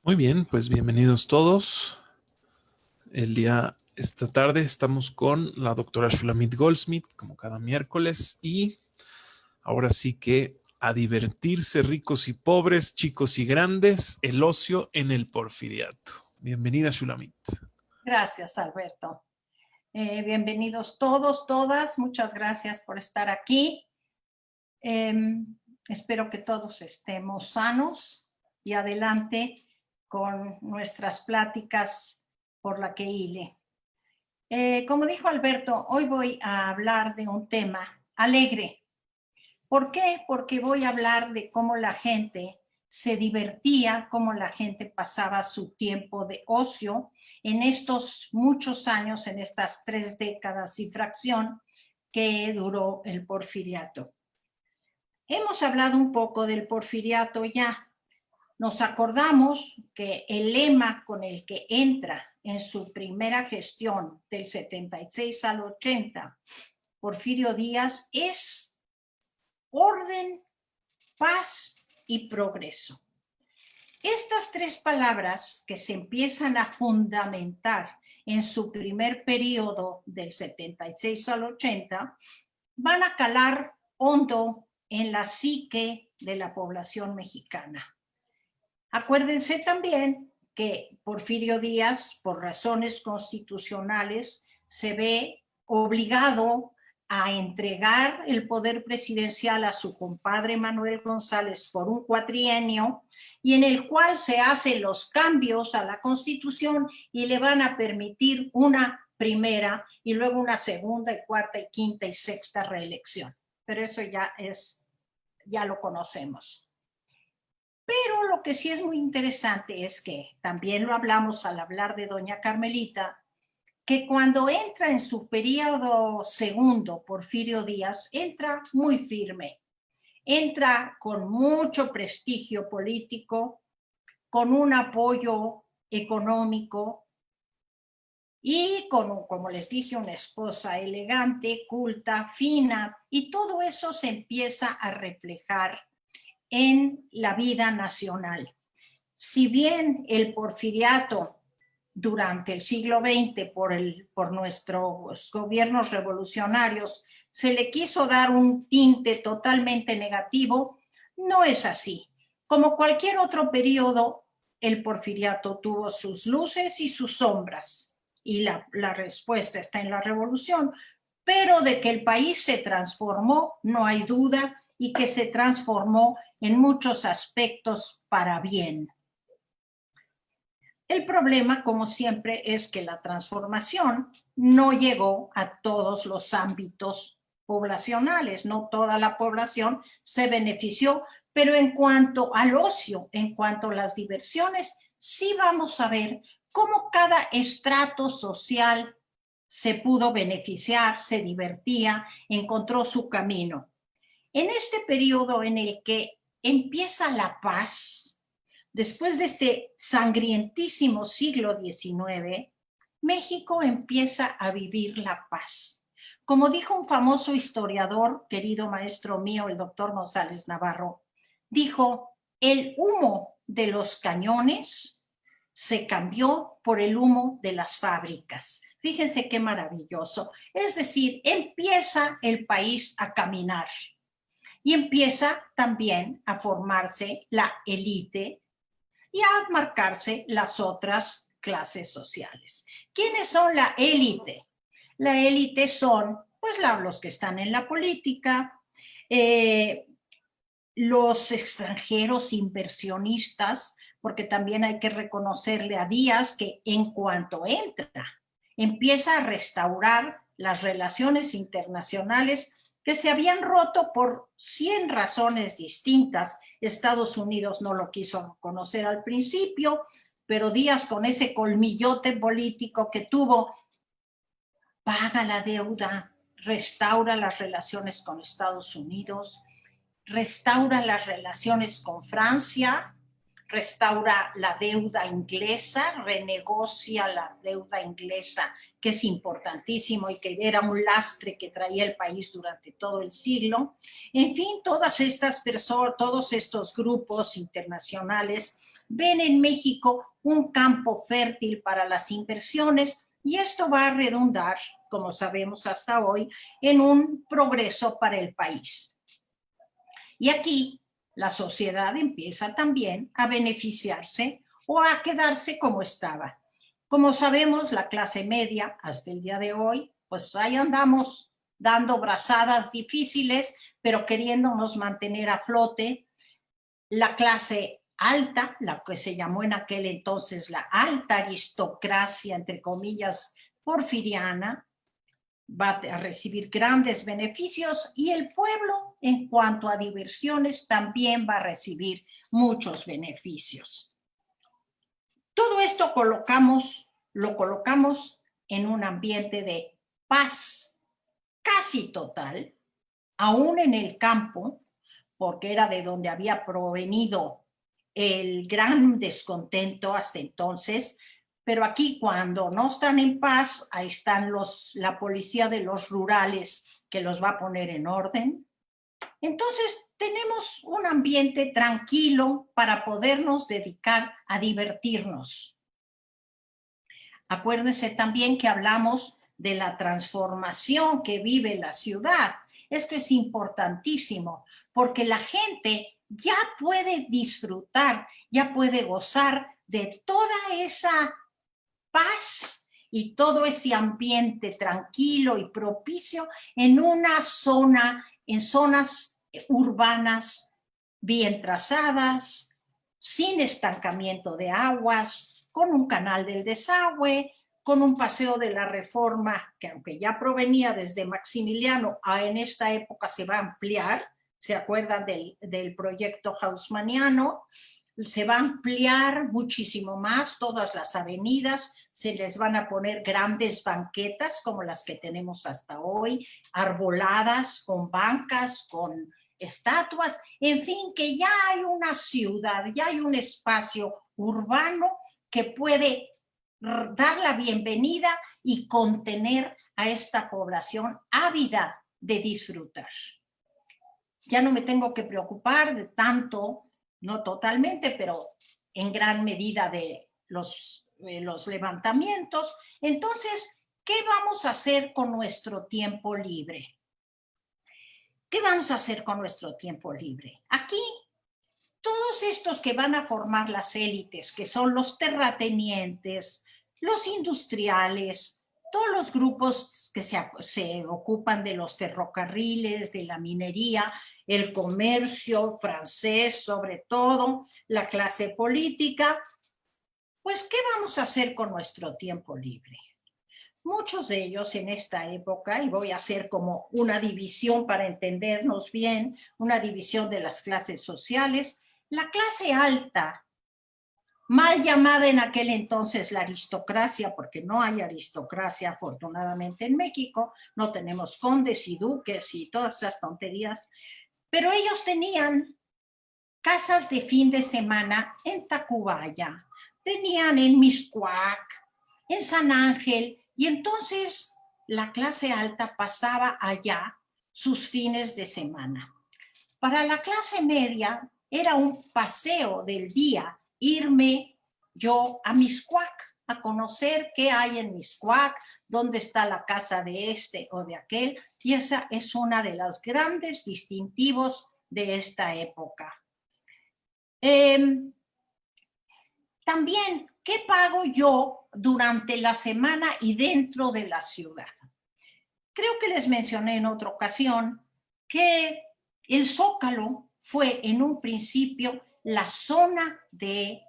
Muy bien, pues bienvenidos todos. Esta tarde estamos con la doctora Shulamit Goldsmith, como cada miércoles, y ahora sí que a divertirse ricos y pobres, chicos y grandes, el ocio en el porfiriato. Bienvenida, Shulamit. Gracias, Alberto. Bienvenidos todos, todas. Muchas gracias por estar aquí. Espero que todos estemos sanos y adelante con nuestras pláticas por la que hile. Como dijo Alberto, hoy voy a hablar de un tema alegre. ¿Por qué? Porque voy a hablar de cómo la gente se divertía, cómo la gente pasaba su tiempo de ocio en estos muchos años, en estas 3 décadas y fracción que duró el porfiriato. Hemos hablado un poco del porfiriato ya. Nos acordamos que el lema con el que entra en su primera gestión del 76 al 80, Porfirio Díaz, es orden, paz y progreso. Estas 3 palabras que se empiezan a fundamentar en su primer periodo del 76 al 80 van a calar hondo en la psique de la población mexicana. Acuérdense también que Porfirio Díaz, por razones constitucionales, se ve obligado a entregar el poder presidencial a su compadre Manuel González por un cuatrienio, y en el cual se hacen los cambios a la Constitución y le van a permitir una primera y luego una segunda y cuarta y quinta y sexta reelección. Pero eso ya lo conocemos. Pero lo que sí es muy interesante es que también lo hablamos al hablar de doña Carmelita, que cuando entra en su periodo segundo, Porfirio Díaz, entra muy firme, entra con mucho prestigio político, con un apoyo económico y con, como les dije, una esposa elegante, culta, fina, y todo eso se empieza a reflejar en la vida nacional. Si bien el porfiriato durante el siglo XX por nuestros gobiernos revolucionarios se le quiso dar un tinte totalmente negativo, no es así. Como cualquier otro periodo, el porfiriato tuvo sus luces y sus sombras, y la respuesta está en la revolución, pero de que el país se transformó, no hay duda, y que se transformó en muchos aspectos para bien. El problema, como siempre, es que la transformación no llegó a todos los ámbitos poblacionales, no toda la población se benefició, pero en cuanto al ocio, en cuanto a las diversiones, sí vamos a ver cómo cada estrato social se pudo beneficiar, se divertía, encontró su camino. En este periodo en el que empieza la paz, después de este sangrientísimo siglo XIX, México empieza a vivir la paz. Como dijo un famoso historiador, querido maestro mío, el doctor González Navarro, dijo, el humo de los cañones se cambió por el humo de las fábricas. Fíjense qué maravilloso. Es decir, empieza el país a caminar y empieza también a formarse la élite y a marcarse las otras clases sociales. ¿Quiénes son la élite? La élite son, pues, los que están en la política, los extranjeros inversionistas, porque también hay que reconocerle a Díaz que en cuanto entra, empieza a restaurar las relaciones internacionales que se habían roto por 100 razones distintas. Estados Unidos no lo quiso conocer al principio, pero Díaz, con ese colmillote político que tuvo, paga la deuda, restaura las relaciones con Estados Unidos, restaura las relaciones con Francia, restaura la deuda inglesa, renegocia la deuda inglesa, que es importantísimo y que era un lastre que traía el país durante todo el siglo. En fin, todas estas personas, todos estos grupos internacionales ven en México un campo fértil para las inversiones y esto va a redundar, como sabemos hasta hoy, en un progreso para el país. Y aquí la sociedad empieza también a beneficiarse o a quedarse como estaba. Como sabemos, la clase media hasta el día de hoy, pues ahí andamos dando brazadas difíciles, pero queriéndonos mantener a flote. La clase alta, la que se llamó en aquel entonces la alta aristocracia, entre comillas, porfiriana, va a recibir grandes beneficios y el pueblo, en cuanto a diversiones, también va a recibir muchos beneficios. Todo esto lo colocamos en un ambiente de paz casi total, aún en el campo, porque era de donde había provenido el gran descontento hasta entonces. Pero aquí, cuando no están en paz, ahí están la policía de los rurales que los va a poner en orden. Entonces, tenemos un ambiente tranquilo para podernos dedicar a divertirnos. Acuérdense también que hablamos de la transformación que vive la ciudad. Esto es importantísimo porque la gente ya puede disfrutar, ya puede gozar de toda esa paz y todo ese ambiente tranquilo y propicio en una zona, en zonas urbanas bien trazadas, sin estancamiento de aguas, con un canal del desagüe, con un paseo de la Reforma que, aunque ya provenía desde Maximiliano, en esta época se va a ampliar. ¿Se acuerdan del proyecto haussmanniano? Se va a ampliar muchísimo más todas las avenidas, se les van a poner grandes banquetas como las que tenemos hasta hoy, arboladas, con bancas, con estatuas, en fin, que ya hay una ciudad, ya hay un espacio urbano que puede dar la bienvenida y contener a esta población ávida de disfrutar. Ya no me tengo que preocupar de tanto, no totalmente, pero en gran medida de los levantamientos. Entonces, ¿qué vamos a hacer con nuestro tiempo libre? ¿Qué vamos a hacer con nuestro tiempo libre? Aquí, todos estos que van a formar las élites, que son los terratenientes, los industriales, todos los grupos que se ocupan de los ferrocarriles, de la minería, el comercio francés, sobre todo, la clase política, pues, ¿qué vamos a hacer con nuestro tiempo libre? Muchos de ellos en esta época, y voy a hacer como una división para entendernos bien, una división de las clases sociales, la clase alta, mal llamada en aquel entonces la aristocracia, porque no hay aristocracia afortunadamente en México, no tenemos condes y duques y todas esas tonterías, pero ellos tenían casas de fin de semana en Tacubaya, tenían en Mixcoac, en San Ángel, y entonces la clase alta pasaba allá sus fines de semana. Para la clase media era un paseo del día irme yo a Mixcoac, a conocer qué hay en Mixcoac, dónde está la casa de este o de aquel, y esa es una de las grandes distintivos de esta época. También, ¿qué pago yo durante la semana y dentro de la ciudad? Creo que les mencioné en otra ocasión que el Zócalo fue en un principio la zona de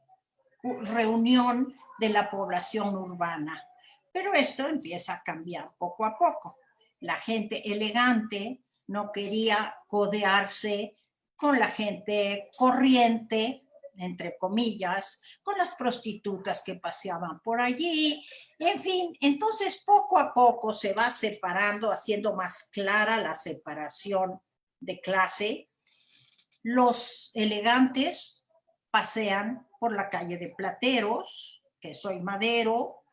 reunión de la población urbana, pero esto empieza a cambiar poco a poco. La gente elegante no quería codearse con la gente corriente, entre comillas, con las prostitutas que paseaban por allí, en fin, entonces poco a poco se va separando, haciendo más clara la separación de clase. Los elegantes pasean por la calle de Plateros, que soy Madero,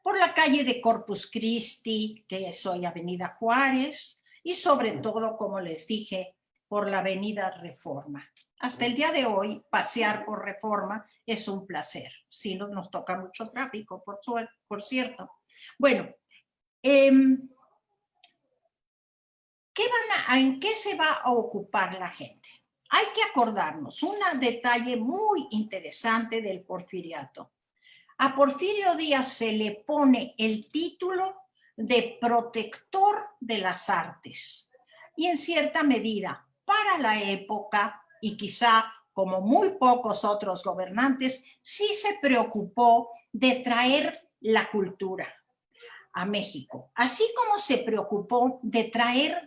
por la calle de Corpus Christi, que soy Avenida Juárez, y sobre todo, como les dije, por la Avenida Reforma. Hasta el día de hoy, pasear por Reforma es un placer. Sí, nos toca mucho tráfico, por cierto. Bueno, ¿en qué se va a ocupar la gente? Hay que acordarnos un detalle muy interesante del porfiriato. A Porfirio Díaz se le pone el título de protector de las artes. Y en cierta medida, para la época, y quizá como muy pocos otros gobernantes, sí se preocupó de traer la cultura a México, así como se preocupó de traer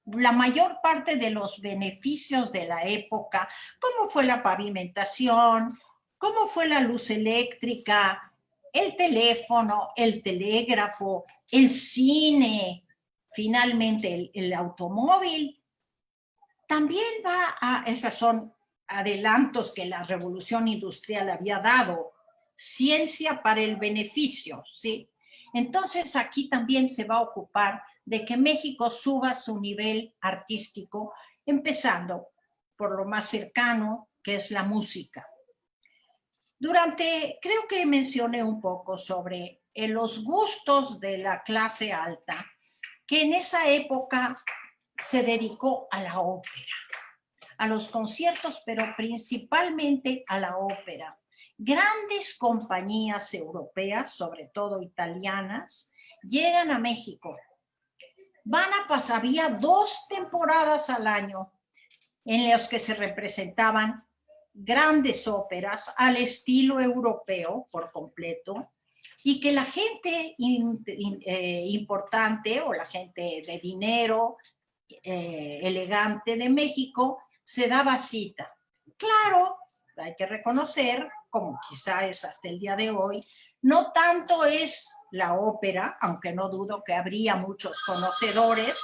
la mayor parte de los beneficios de la época, como fue la pavimentación, cómo fue la luz eléctrica, el teléfono, el telégrafo, el cine, finalmente el automóvil. También esos son adelantos que la revolución industrial había dado, ciencia para el beneficio, ¿sí? Entonces aquí también se va a ocupar de que México suba su nivel artístico, empezando por lo más cercano, que es la música. Creo que mencioné un poco sobre los gustos de la clase alta, que en esa época se dedicó a la ópera, a los conciertos, pero principalmente a la ópera. Grandes compañías europeas, sobre todo italianas, llegan a México. Había 2 temporadas al año en las que se representaban grandes óperas al estilo europeo por completo, y que la gente importante o la gente de dinero elegante de México se daba cita. Claro, hay que reconocer, como quizá es hasta el día de hoy, no tanto es la ópera, aunque no dudo que habría muchos conocedores,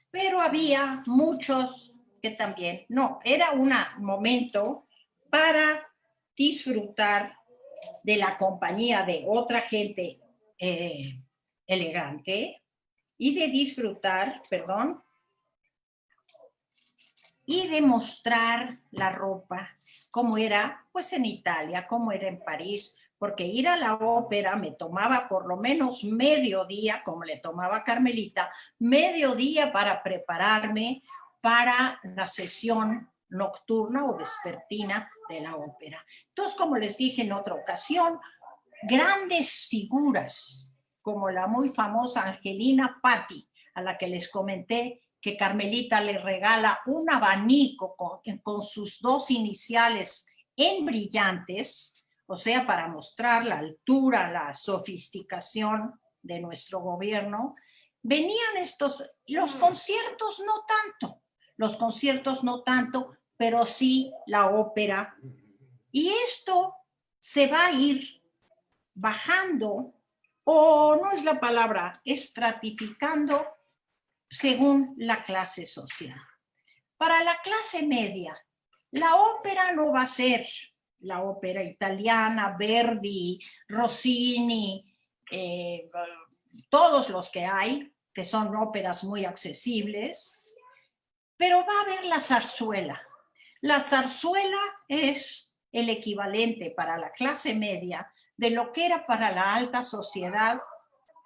pero había muchos que también no. Era un momento para disfrutar de la compañía de otra gente elegante y de disfrutar, y de mostrar la ropa, como era pues en Italia, como era en París, porque ir a la ópera me tomaba por lo menos medio día, como le tomaba a Carmelita, medio día para prepararme para la sesión nocturna o vespertina de la ópera. Entonces, como les dije en otra ocasión, grandes figuras, como la muy famosa Angelina Patti, a la que les comenté que Carmelita le regala un abanico con sus 2 iniciales en brillantes, o sea, para mostrar la altura, la sofisticación de nuestro gobierno. Venían los conciertos no tanto, pero sí la ópera. Y esto se va a ir bajando, o no es la palabra, estratificando según la clase social. Para la clase media, la ópera no va a ser la ópera italiana, Verdi, Rossini, todos los que hay, que son óperas muy accesibles, pero va a haber la zarzuela. La zarzuela es el equivalente para la clase media de lo que era para la alta sociedad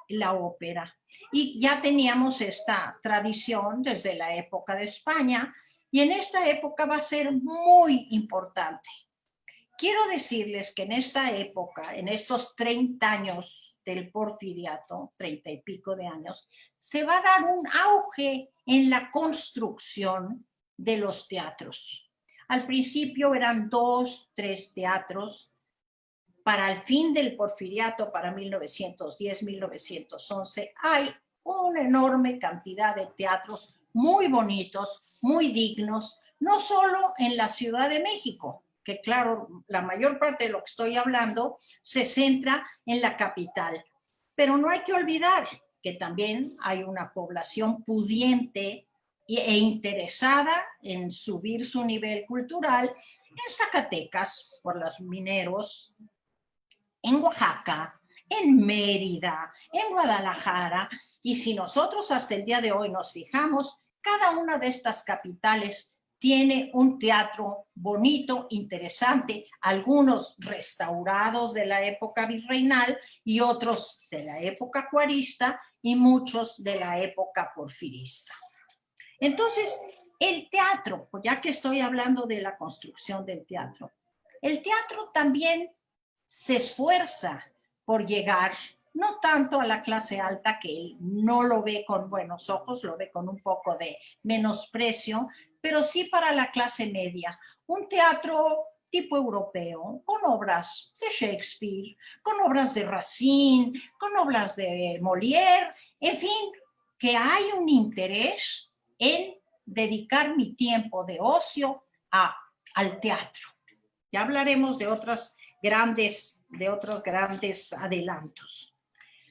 la ópera. Y ya teníamos esta tradición desde la época de España, y en esta época va a ser muy importante. Quiero decirles que en esta época, en estos 30 años del porfiriato, 30 y pico de años, se va a dar un auge en la construcción de los teatros. Al principio eran 2, 3 teatros. Para el fin del porfiriato, para 1910, 1911, hay una enorme cantidad de teatros muy bonitos, muy dignos, no solo en la Ciudad de México, que claro, la mayor parte de lo que estoy hablando se centra en la capital, pero no hay que olvidar que también hay una población pudiente e interesada en subir su nivel cultural en Zacatecas, por los mineros, en Oaxaca, en Mérida, en Guadalajara. Y si nosotros hasta el día de hoy nos fijamos, cada una de estas capitales tiene un teatro bonito, interesante, algunos restaurados de la época virreinal y otros de la época juarista y muchos de la época porfirista. Entonces, el teatro, ya que estoy hablando de la construcción del teatro, el teatro también se esfuerza por llegar no tanto a la clase alta, que él no lo ve con buenos ojos, lo ve con un poco de menosprecio, pero sí para la clase media. Un teatro tipo europeo, con obras de Shakespeare, con obras de Racine, con obras de Molière, en fin, que hay un interés en dedicar mi tiempo de ocio al teatro. Ya hablaremos de otros grandes adelantos.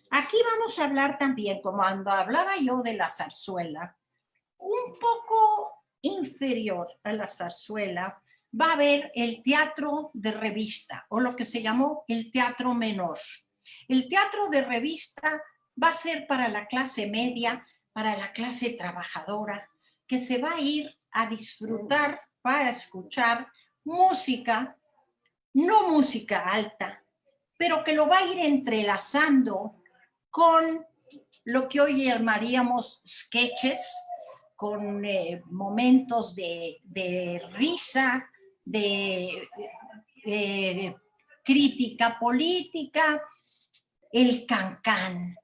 Aquí vamos a hablar también, como cuando hablaba yo de la zarzuela, un poco inferior a la zarzuela va a haber el teatro de revista, o lo que se llamó el teatro menor. El teatro de revista va a ser para la clase media, para la clase trabajadora, que se va a ir a disfrutar, va a escuchar música, no música alta, pero que lo va a ir entrelazando con lo que hoy llamaríamos sketches, con momentos de risa, de crítica política. El cancán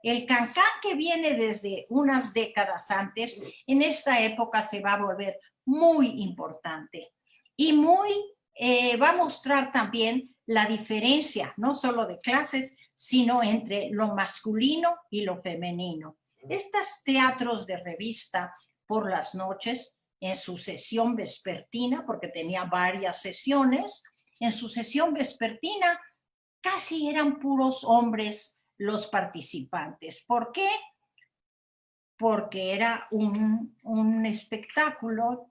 que viene desde unas décadas antes, en esta época se va a volver muy importante y va a mostrar también la diferencia, no solo de clases, sino entre lo masculino y lo femenino. Estos teatros de revista por las noches, en su sesión vespertina, porque tenía varias sesiones, en su sesión vespertina casi eran puros hombres los participantes. ¿Por qué? Porque era un espectáculo,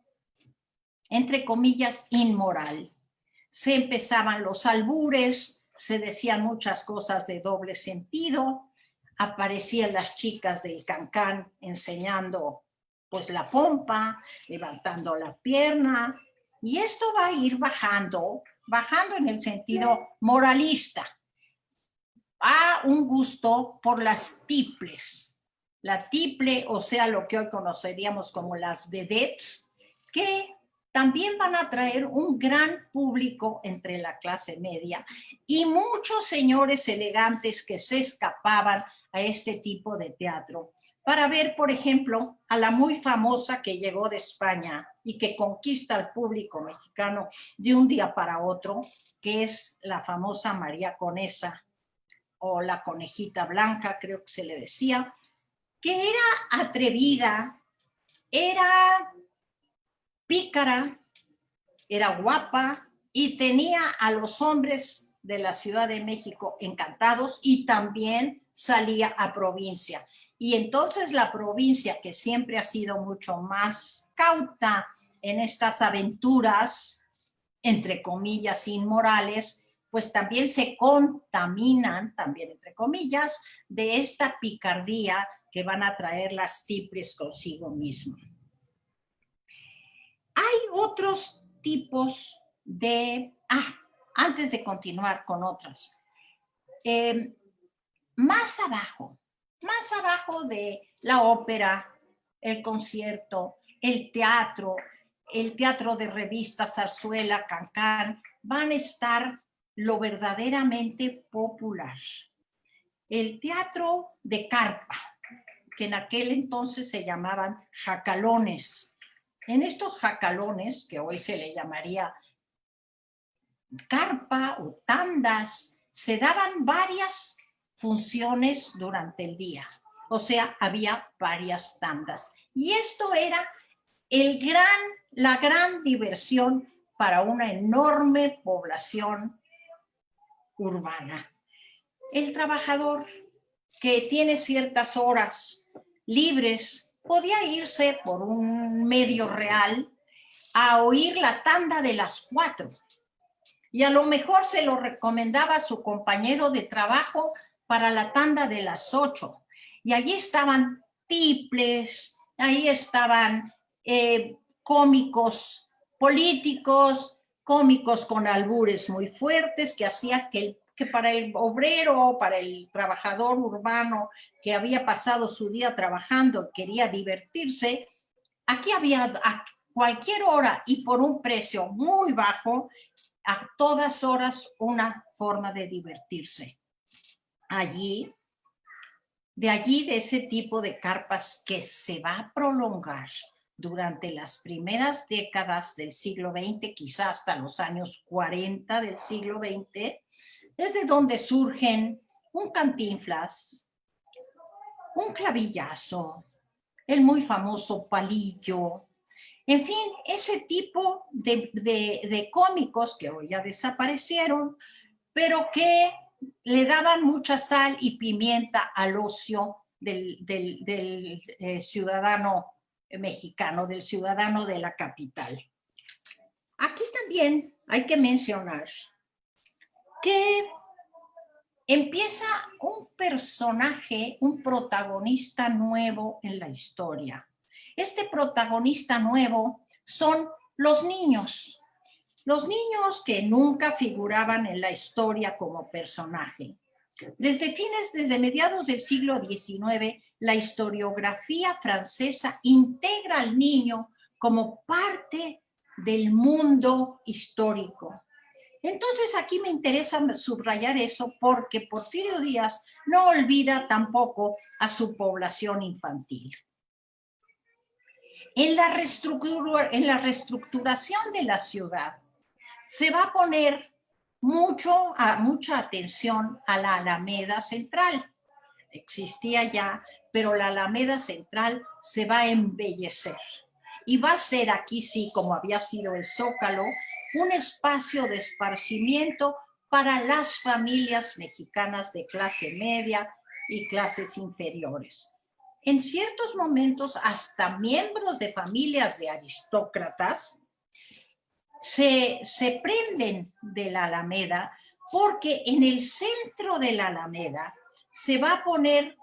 entre comillas, inmoral. Se empezaban los albures, se decían muchas cosas de doble sentido, aparecían las chicas del cancán enseñando pues la pompa, levantando la pierna, y esto va a ir bajando en el sentido moralista, a un gusto por las tiples. La tiple, o sea, lo que hoy conoceríamos como las vedettes, que también van a atraer un gran público entre la clase media y muchos señores elegantes que se escapaban a este tipo de teatro para ver, por ejemplo, a la muy famosa que llegó de España y que conquista al público mexicano de un día para otro, que es la famosa María Conesa, o la Conejita Blanca, creo que se le decía, que era atrevida, era pícara, era guapa y tenía a los hombres de la Ciudad de México encantados, y también salía a provincia. Y entonces la provincia, que siempre ha sido mucho más cauta en estas aventuras, entre comillas, inmorales, pues también se contaminan, también entre comillas, de esta picardía que van a traer las tiples consigo mismo. Hay otros tipos de... antes de continuar con otras. Más abajo de la ópera, el concierto, el teatro de revista, zarzuela, cancán, van a estar lo verdaderamente popular. El teatro de carpa, que en aquel entonces se llamaban jacalones. En estos jacalones, que hoy se le llamaría carpa o tandas, se daban varias funciones durante el día. O sea, había varias tandas. Y esto era la gran diversión para una enorme población urbana. El trabajador que tiene ciertas horas libres podía irse por un medio real a oír la tanda de las 4. Y a lo mejor se lo recomendaba a su compañero de trabajo para la tanda de las 8. Y allí estaban tiples, ahí estaban cómicos políticos, cómicos con albures muy fuertes que hacía que para el obrero, para el trabajador urbano que había pasado su día trabajando y quería divertirse, aquí había a cualquier hora y por un precio muy bajo, a todas horas una forma de divertirse. De ese tipo de carpas que se va a prolongar durante las primeras décadas del siglo XX, quizá hasta los años 40 del siglo XX, es de donde surgen un Cantinflas, un Clavillazo, el muy famoso Palillo, en fin, ese tipo de cómicos que hoy ya desaparecieron, pero que le daban mucha sal y pimienta al ocio del ciudadano mexicano, del ciudadano de la capital. Aquí también hay que mencionar que empieza un personaje, un protagonista nuevo en la historia. Este protagonista nuevo son los niños que nunca figuraban en la historia como personaje. Desde mediados del siglo XIX, la historiografía francesa integra al niño como parte del mundo histórico. Entonces aquí me interesa subrayar eso porque Porfirio Díaz no olvida tampoco a su población infantil. En la reestructuración de la ciudad se va a poner mucha atención a la Alameda Central. Existía ya, pero la Alameda Central se va a embellecer. Y va a ser aquí sí, como había sido el Zócalo, un espacio de esparcimiento para las familias mexicanas de clase media y clases inferiores. En ciertos momentos, hasta miembros de familias de aristócratas se prenden de la Alameda porque en el centro de la Alameda se va a poner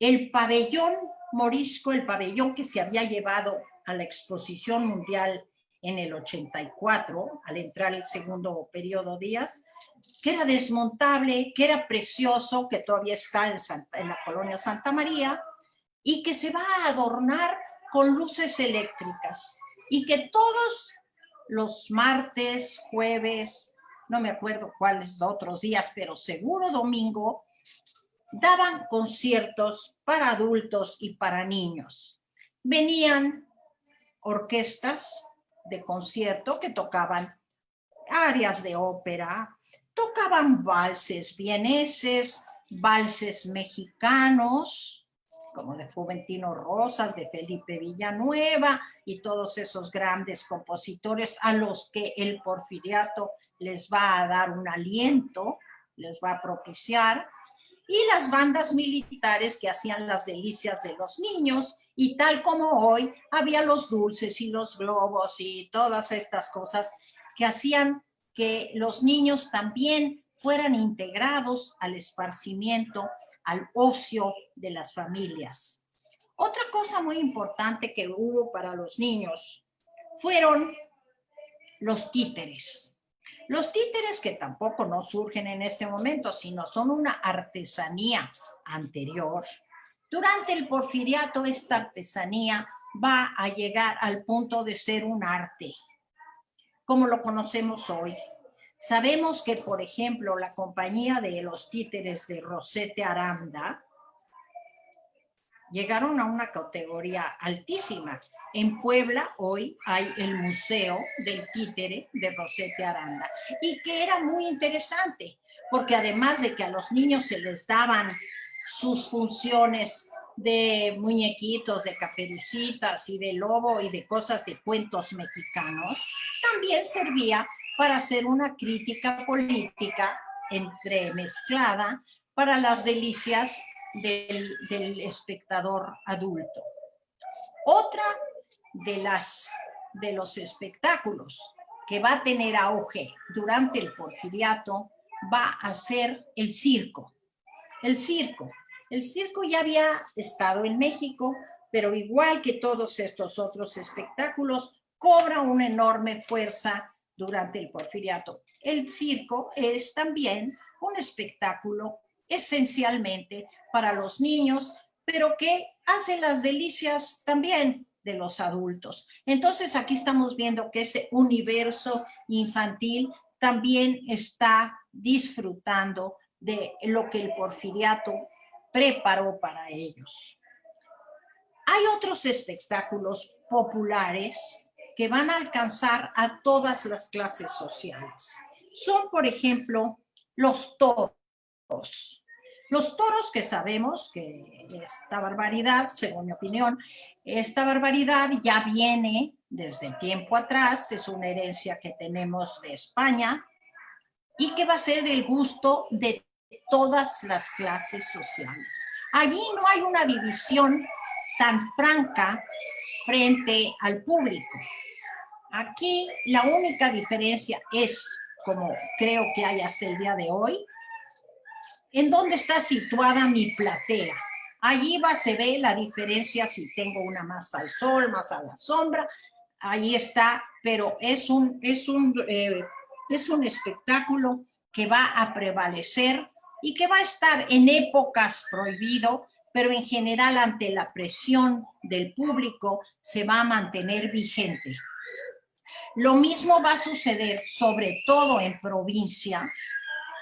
el pabellón morisco, el pabellón que se había llevado a la Exposición Mundial en el 84, al entrar el segundo periodo Díaz, que era desmontable, que era precioso, que todavía está en la colonia Santa María, y que se va a adornar con luces eléctricas, y que todos los martes, jueves, no me acuerdo cuáles otros días, pero seguro domingo, daban conciertos para adultos y para niños. Venían orquestas de concierto que tocaban arias de ópera, tocaban valses vieneses, valses mexicanos, como de Juventino Rosas, de Felipe Villanueva y todos esos grandes compositores a los que el porfiriato les va a dar un aliento, les va a propiciar, y las bandas militares que hacían las delicias de los niños, y tal como hoy había los dulces y los globos y todas estas cosas que hacían que los niños también fueran integrados al esparcimiento, al ocio de las familias. Otra cosa muy importante que hubo para los niños fueron los títeres. Los títeres, que tampoco no surgen en este momento, sino son una artesanía anterior. Durante el porfiriato, esta artesanía va a llegar al punto de ser un arte, como lo conocemos hoy. Sabemos que, por ejemplo, la compañía de los títeres de Rosete Aranda llegaron a una categoría altísima. En Puebla hoy hay el Museo del Títere de Rosete Aranda, y que era muy interesante, porque además de que a los niños se les daban sus funciones de muñequitos, de caperucitas y de lobo y de cosas de cuentos mexicanos, también servía para hacer una crítica política entremezclada para las delicias del espectador adulto. Otra de los espectáculos que va a tener auge durante el Porfiriato va a ser el circo. El circo ya había estado en México, pero igual que todos estos otros espectáculos, cobra una enorme fuerza durante el Porfiriato. El circo es también un espectáculo esencialmente para los niños, pero que hace las delicias también de los adultos. Entonces aquí estamos viendo que ese universo infantil también está disfrutando de lo que el Porfiriato preparó para ellos. Hay otros espectáculos populares que van a alcanzar a todas las clases sociales. Son, por ejemplo, los toros. Los toros, que sabemos que esta barbaridad, según mi opinión, esta barbaridad ya viene desde tiempo atrás, es una herencia que tenemos de España y que va a ser del gusto de todas las clases sociales. Allí no hay una división tan franca frente al público. Aquí la única diferencia es, como creo que hay hasta el día de hoy, en dónde está situada mi platea. Allí se ve la diferencia si tengo una más al sol, más a la sombra. Ahí está, pero es un espectáculo que va a prevalecer y que va a estar en épocas prohibido, pero en general ante la presión del público se va a mantener vigente. Lo mismo va a suceder sobre todo en provincia,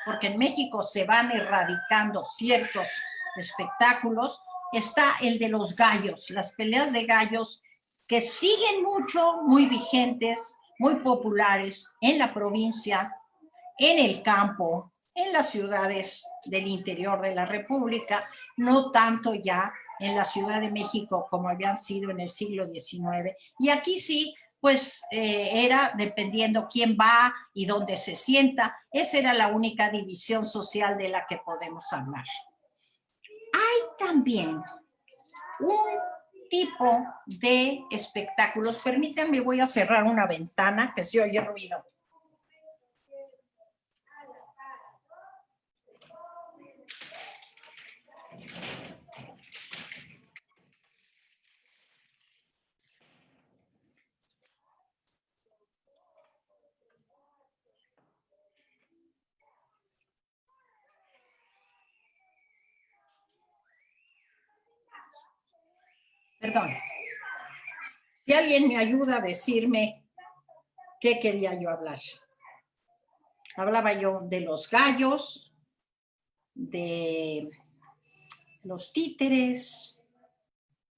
porque en México se van erradicando ciertos espectáculos. Está el de los gallos, las peleas de gallos que siguen mucho, muy vigentes, muy populares en la provincia, en el campo, en las ciudades del interior de la República, no tanto ya en la Ciudad de México como habían sido en el siglo XIX. Y aquí sí, pues era dependiendo quién va y dónde se sienta. Esa era la única división social de la que podemos hablar. Hay también un tipo de espectáculos. Permítanme, voy a cerrar una ventana que se oye ruido. Perdón. Si alguien me ayuda a decirme qué quería yo hablar. Hablaba yo de los gallos, de los títeres,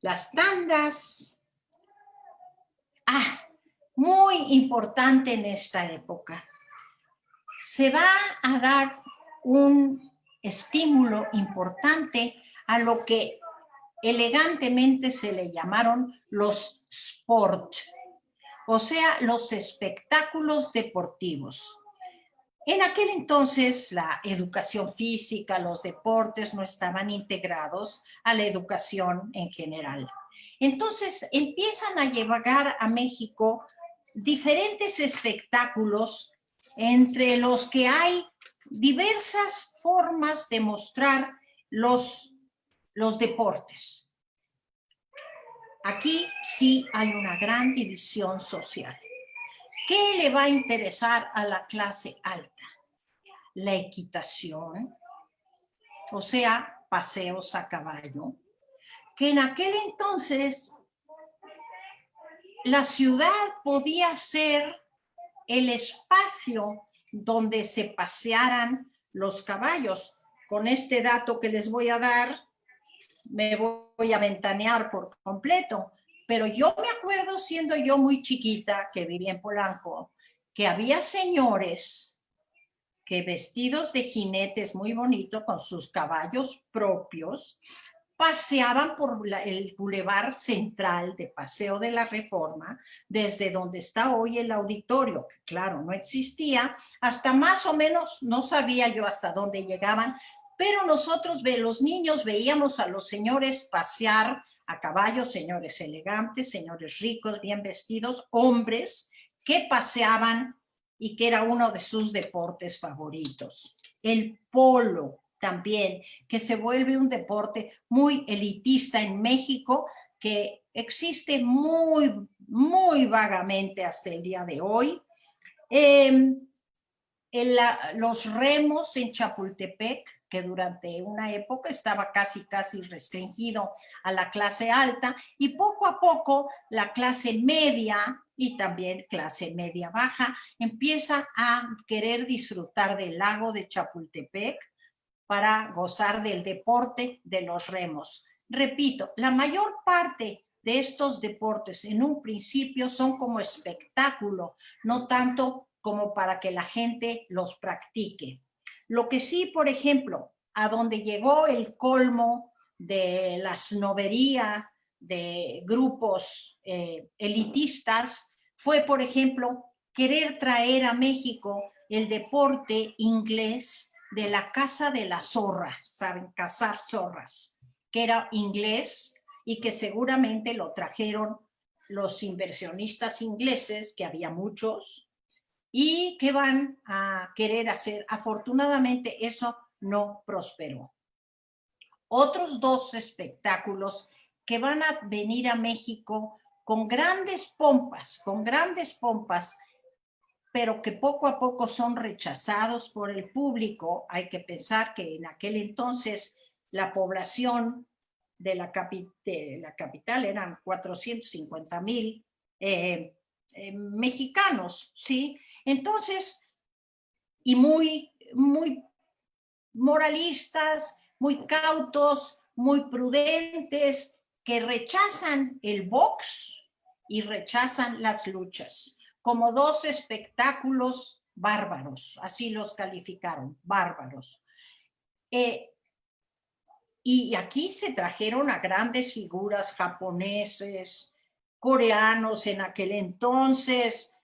las tandas. Muy importante en esta época. Se va a dar un estímulo importante a lo que elegantemente se le llamaron los sport, o sea, los espectáculos deportivos. En aquel entonces la educación física, los deportes no estaban integrados a la educación en general. Entonces empiezan a llegar a México diferentes espectáculos entre los que hay diversas formas de mostrar los deportes. Aquí sí hay una gran división social. ¿Qué le va a interesar a la clase alta? La equitación, o sea, paseos a caballo, que en aquel entonces la ciudad podía ser el espacio donde se pasearan los caballos. Con este dato que les voy a dar, me voy a ventanear por completo, pero yo me acuerdo siendo yo muy chiquita, que vivía en Polanco, que había señores que vestidos de jinetes muy bonitos, con sus caballos propios, paseaban por el bulevar central de Paseo de la Reforma, desde donde está hoy el auditorio, que claro, no existía, hasta más o menos, no sabía yo hasta dónde llegaban, pero nosotros, los niños, veíamos a los señores pasear a caballo, señores elegantes, señores ricos, bien vestidos, hombres que paseaban y que era uno de sus deportes favoritos. El polo también, que se vuelve un deporte muy elitista en México, que existe muy vagamente hasta el día de hoy. Los remos en Chapultepec, que durante una época estaba casi restringido a la clase alta, y poco a poco la clase media y también clase media baja empieza a querer disfrutar del lago de Chapultepec para gozar del deporte de los remos. Repito, la mayor parte de estos deportes en un principio son como espectáculo, no tanto como para que la gente los practique. Lo que sí, por ejemplo, a donde llegó el colmo de la snobería de grupos elitistas fue, por ejemplo, querer traer a México el deporte inglés de la caza de la zorra, ¿saben? Cazar zorras, que era inglés y que seguramente lo trajeron los inversionistas ingleses, que había muchos, y que van a querer hacer. Afortunadamente eso no prosperó. Otros dos espectáculos que van a venir a México con grandes pompas, pero que poco a poco son rechazados por el público. Hay que pensar que en aquel entonces la población de la capital eran 450,000 mexicanos, ¿sí? Entonces, y muy moralistas, muy cautos, muy prudentes, que rechazan el box y rechazan las luchas como dos espectáculos bárbaros, así los calificaron, bárbaros. Y aquí se trajeron a grandes figuras japoneses, coreanos en aquel entonces,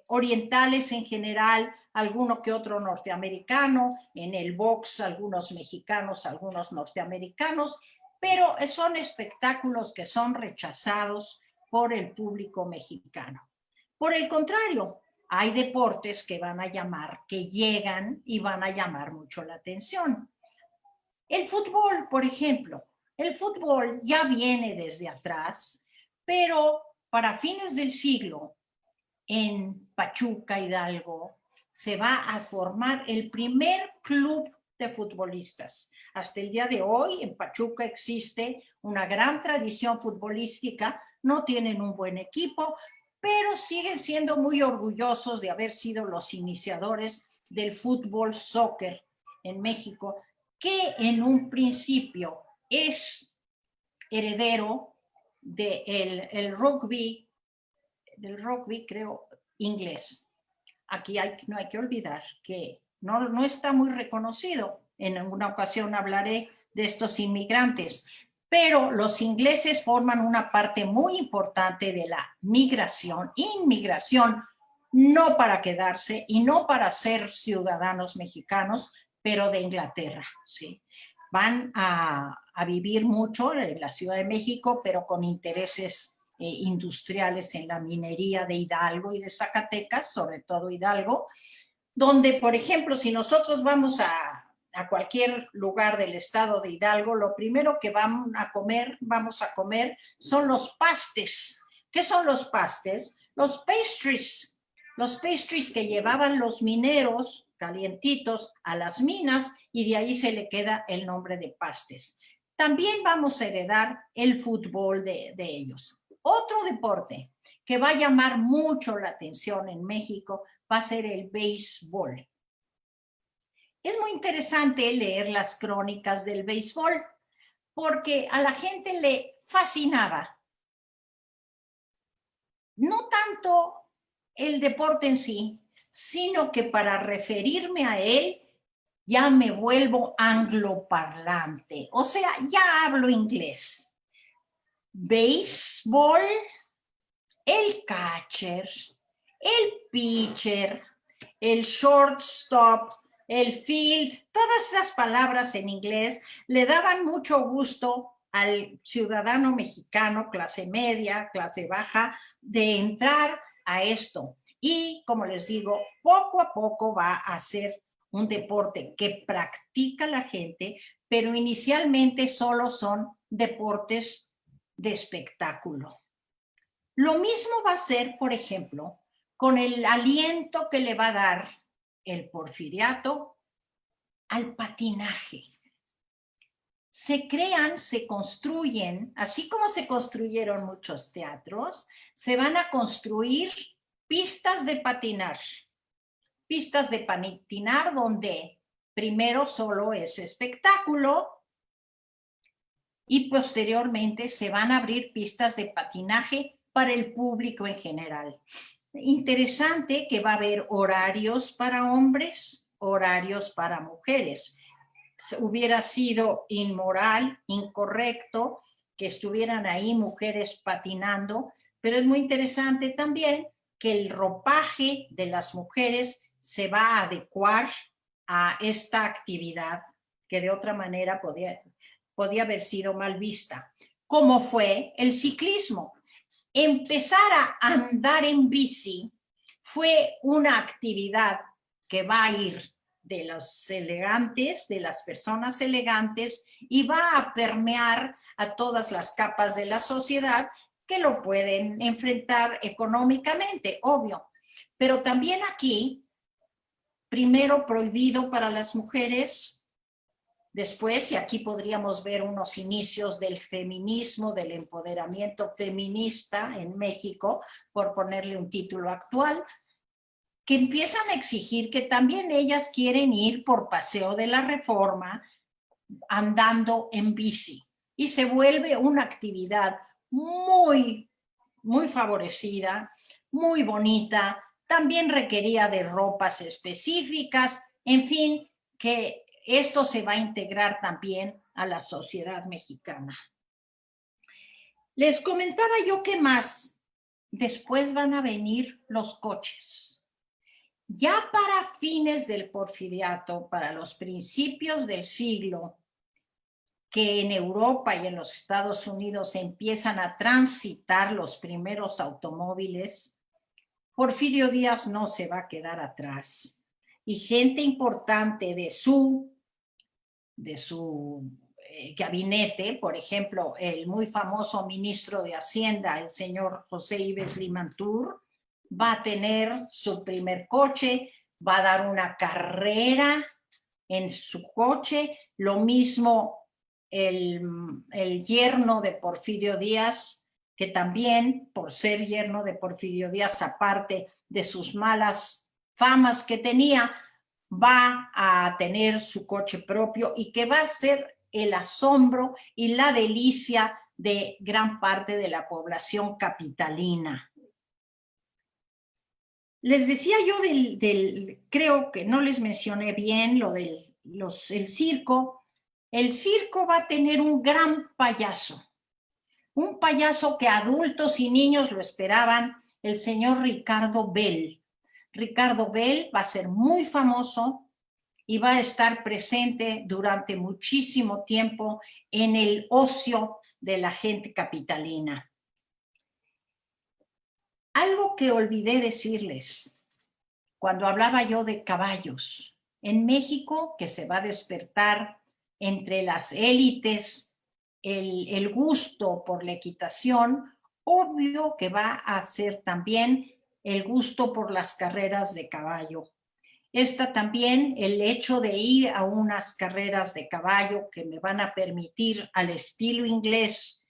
orientales en general, alguno que otro norteamericano, en el box algunos mexicanos, algunos norteamericanos, pero son espectáculos que son rechazados por el público mexicano. Por el contrario, hay deportes que van a llamar, que llegan y van a llamar mucho la atención. El fútbol, por ejemplo, el fútbol ya viene desde atrás, pero para fines del siglo, en Pachuca, Hidalgo, se va a formar el primer club de futbolistas. Hasta el día de hoy, en Pachuca existe una gran tradición futbolística, no tienen un buen equipo, pero siguen siendo muy orgullosos de haber sido los iniciadores del fútbol soccer en México, que en un principio es heredero del rugby, creo, inglés. Aquí no hay que olvidar que no está muy reconocido. En alguna ocasión hablaré de estos inmigrantes, pero los ingleses forman una parte muy importante de la inmigración, no para quedarse y no para ser ciudadanos mexicanos, pero de Inglaterra, ¿sí? Van a vivir mucho en la Ciudad de México, pero con intereses industriales en la minería de Hidalgo y de Zacatecas, sobre todo Hidalgo, donde, por ejemplo, si nosotros vamos a cualquier lugar del estado de Hidalgo, lo primero que vamos a comer son los pastes. ¿Qué son los pastes? Los pastries que llevaban los mineros calientitos a las minas, y de ahí se le queda el nombre de pastes. También vamos a heredar el fútbol de ellos. Otro deporte que va a llamar mucho la atención en México va a ser el béisbol. Es muy interesante leer las crónicas del béisbol porque a la gente le fascinaba. No tanto el deporte en sí, sino que para referirme a él ya me vuelvo angloparlante, o sea, ya hablo inglés. Béisbol, el catcher, el pitcher, el shortstop, el field, todas esas palabras en inglés le daban mucho gusto al ciudadano mexicano, clase media, clase baja, de entrar a esto. Y como les digo, poco a poco va a ser un deporte que practica la gente, pero inicialmente solo son deportes de espectáculo. Lo mismo va a ser, por ejemplo, con el aliento que le va a dar el porfiriato al patinaje. Se crean, se construyen, así como se construyeron muchos teatros, se van a construir pistas de patinar. Pistas de patinar donde primero solo es espectáculo y posteriormente se van a abrir pistas de patinaje para el público en general. Interesante que va a haber horarios para hombres, horarios para mujeres. Hubiera sido inmoral, incorrecto que estuvieran ahí mujeres patinando, pero es muy interesante también que el ropaje de las mujeres se va a adecuar a esta actividad que de otra manera podía haber sido mal vista, como fue el ciclismo. Empezar a andar en bici fue una actividad que va a ir de los elegantes, de las personas elegantes, y va a permear a todas las capas de la sociedad que lo pueden enfrentar económicamente, obvio. Pero también aquí, primero prohibido para las mujeres, después, y aquí podríamos ver unos inicios del feminismo, del empoderamiento feminista en México, por ponerle un título actual, que empiezan a exigir que también ellas quieren ir por Paseo de la Reforma andando en bici. Y se vuelve una actividad muy, muy favorecida, muy bonita, también requería de ropas específicas, en fin, que esto se va a integrar también a la sociedad mexicana. Les comentaba yo que más, después van a venir los coches. Ya para fines del porfiriato, para los principios del siglo, que en Europa y en los Estados Unidos empiezan a transitar los primeros automóviles, Porfirio Díaz no se va a quedar atrás. Y gente importante de su gabinete, por ejemplo, el muy famoso ministro de Hacienda, el señor José Ives Limantur, va a tener su primer coche, va a dar una carrera en su coche, lo mismo el yerno de Porfirio Díaz, que también, por ser yerno de Porfirio Díaz, aparte de sus malas famas que tenía, va a tener su coche propio y que va a ser el asombro y la delicia de gran parte de la población capitalina. Les decía yo creo que no les mencioné bien lo del el circo. El circo va a tener un gran payaso que adultos y niños lo esperaban, el señor Ricardo Bell. Ricardo Bell va a ser muy famoso y va a estar presente durante muchísimo tiempo en el ocio de la gente capitalina. Algo que olvidé decirles cuando hablaba yo de caballos. En México, que se va a despertar entre las élites el gusto por la equitación, obvio que va a ser también el gusto por las carreras de caballo. Esta también, el hecho de ir a unas carreras de caballo que me van a permitir al estilo inglés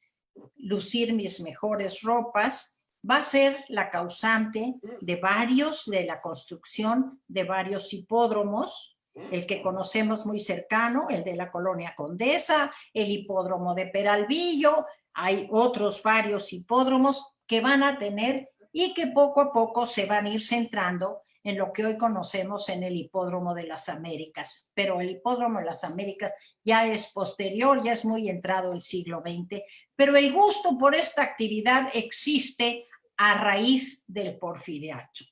lucir mis mejores ropas, va a ser la causante de la construcción de varios hipódromos, el que conocemos muy cercano, el de la Colonia Condesa, el hipódromo de Peralvillo, hay otros varios hipódromos que van a tener y que poco a poco se van a ir centrando en lo que hoy conocemos en el Hipódromo de las Américas. Pero el Hipódromo de las Américas ya es posterior, ya es muy entrado el siglo XX, pero el gusto por esta actividad existe a raíz del porfiriato.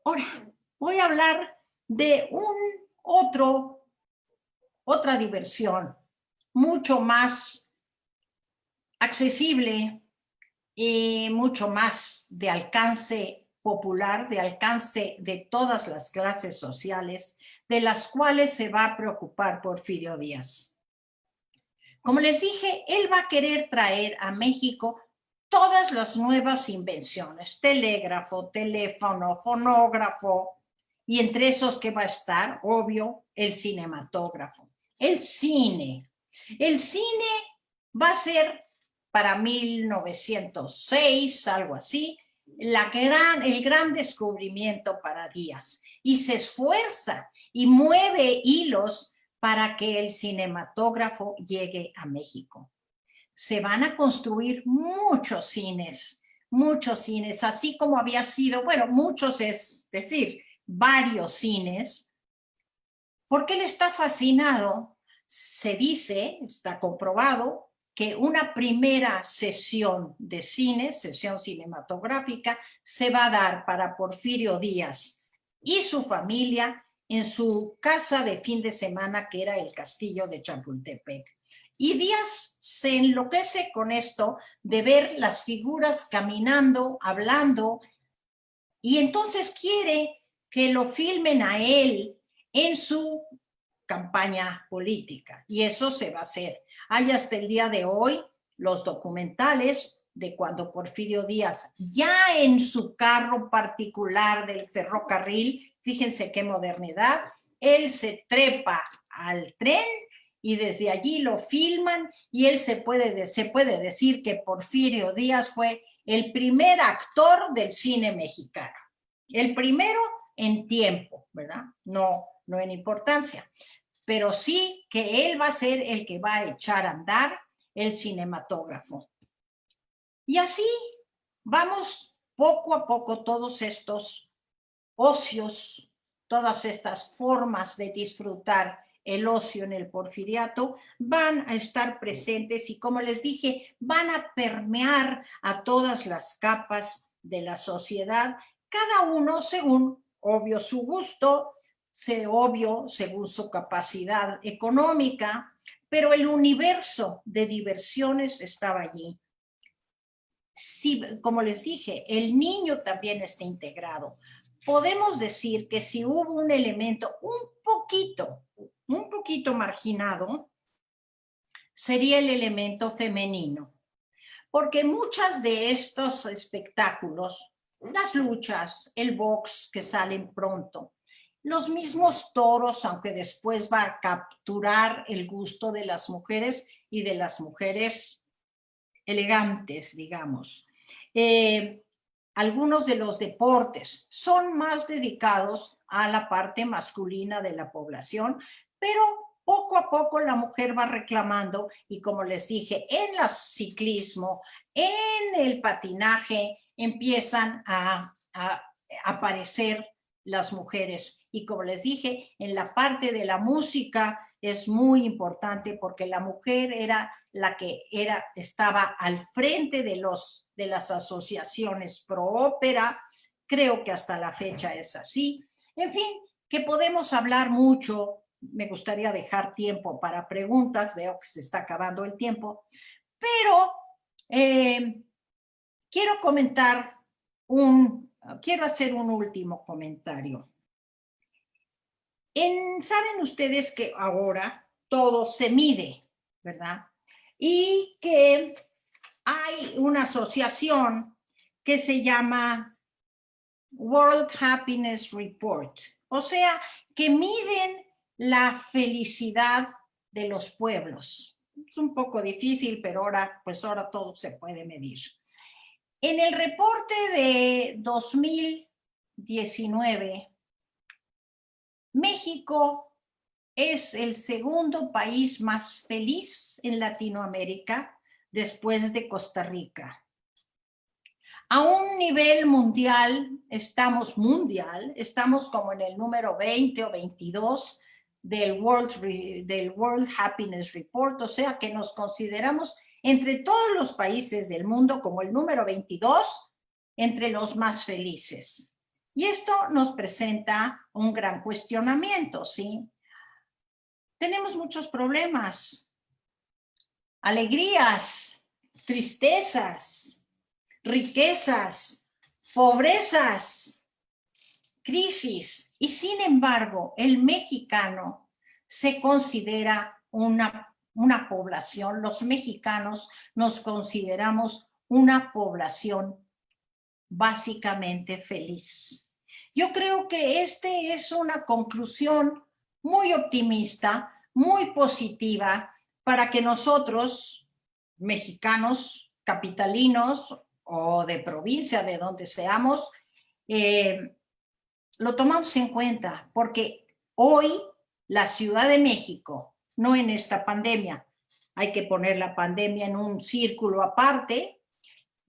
Ahora, voy a hablar de otra diversión mucho más accesible y mucho más de alcance popular, de alcance de todas las clases sociales, de las cuales se va a preocupar Porfirio Díaz. Como les dije, él va a querer traer a México todas las nuevas invenciones, telégrafo, teléfono, fonógrafo, y entre esos que va a estar, obvio, el cinematógrafo, el cine. El cine va a ser para 1906, algo así, el gran descubrimiento para Díaz, y se esfuerza y mueve hilos para que el cinematógrafo llegue a México. Se van a construir muchos cines, así como había sido, bueno, muchos es decir, varios cines, porque él está fascinado. Se dice, está comprobado, que una primera sesión de cine, sesión cinematográfica, se va a dar para Porfirio Díaz y su familia en su casa de fin de semana, que era el castillo de Chapultepec. Y Díaz se enloquece con esto de ver las figuras caminando, hablando, y entonces quiere que lo filmen a él en su campaña política, y eso se va a hacer. Hay hasta el día de hoy los documentales de cuando Porfirio Díaz, ya en su carro particular del ferrocarril, fíjense qué modernidad, él se trepa al tren y desde allí lo filman, y él se puede decir que Porfirio Díaz fue el primer actor del cine mexicano. El primero en tiempo, ¿verdad? No en importancia, pero sí que él va a ser el que va a echar a andar el cinematógrafo. Y así vamos poco a poco todos estos ocios, todas estas formas de disfrutar el ocio en el porfiriato van a estar presentes, y como les dije, van a permear a todas las capas de la sociedad, cada uno según, obvio, su gusto, obvio, según su capacidad económica, pero el universo de diversiones estaba allí. Sí, como les dije, el niño también está integrado. Podemos decir que si hubo un elemento un poquito marginado, sería el elemento femenino, porque muchas de estos espectáculos, las luchas, el box que salen pronto, los mismos toros, aunque después va a capturar el gusto de las mujeres y de las mujeres elegantes, digamos. Algunos de los deportes son más dedicados a la parte masculina de la población, pero poco a poco la mujer va reclamando, y como les dije, en el ciclismo, en el patinaje, empiezan a aparecer las mujeres. Y como les dije, en la parte de la música es muy importante, porque la mujer era la que estaba al frente de las asociaciones pro ópera. Creo que hasta la fecha es así. En fin, que podemos hablar mucho. Me gustaría dejar tiempo para preguntas. Veo que se está acabando el tiempo, pero quiero hacer un último comentario. Saben ustedes que ahora todo se mide, ¿verdad? Y que hay una asociación que se llama World Happiness Report, o sea, que miden la felicidad de los pueblos. Es un poco difícil, pero ahora todo se puede medir. En el reporte de 2019, México es el segundo país más feliz en Latinoamérica después de Costa Rica. A un nivel mundial, estamos como en el número 20 o 22 del World Happiness Report, o sea que nos consideramos entre todos los países del mundo como el número 22 entre los más felices. Y esto nos presenta un gran cuestionamiento, ¿sí? Tenemos muchos problemas. alegrías, tristezas, riquezas, pobrezas, crisis. Y sin embargo, el mexicano se considera una población, los mexicanos nos consideramos una población básicamente feliz. Yo creo que este es una conclusión muy optimista, muy positiva, para que nosotros, mexicanos, capitalinos o de provincia, de donde seamos, lo tomamos en cuenta, porque hoy la Ciudad de México, no en esta pandemia, hay que poner la pandemia en un círculo aparte,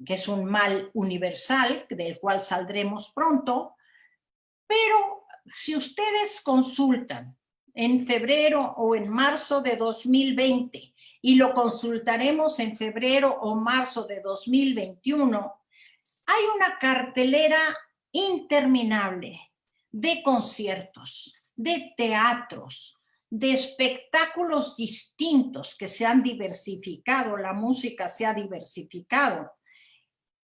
que es un mal universal, del cual saldremos pronto, pero si ustedes consultan en febrero o en marzo de 2020 y lo consultaremos en febrero o marzo de 2021, hay una cartelera interminable de conciertos, de teatros, de espectáculos distintos que se han diversificado, la música se ha diversificado.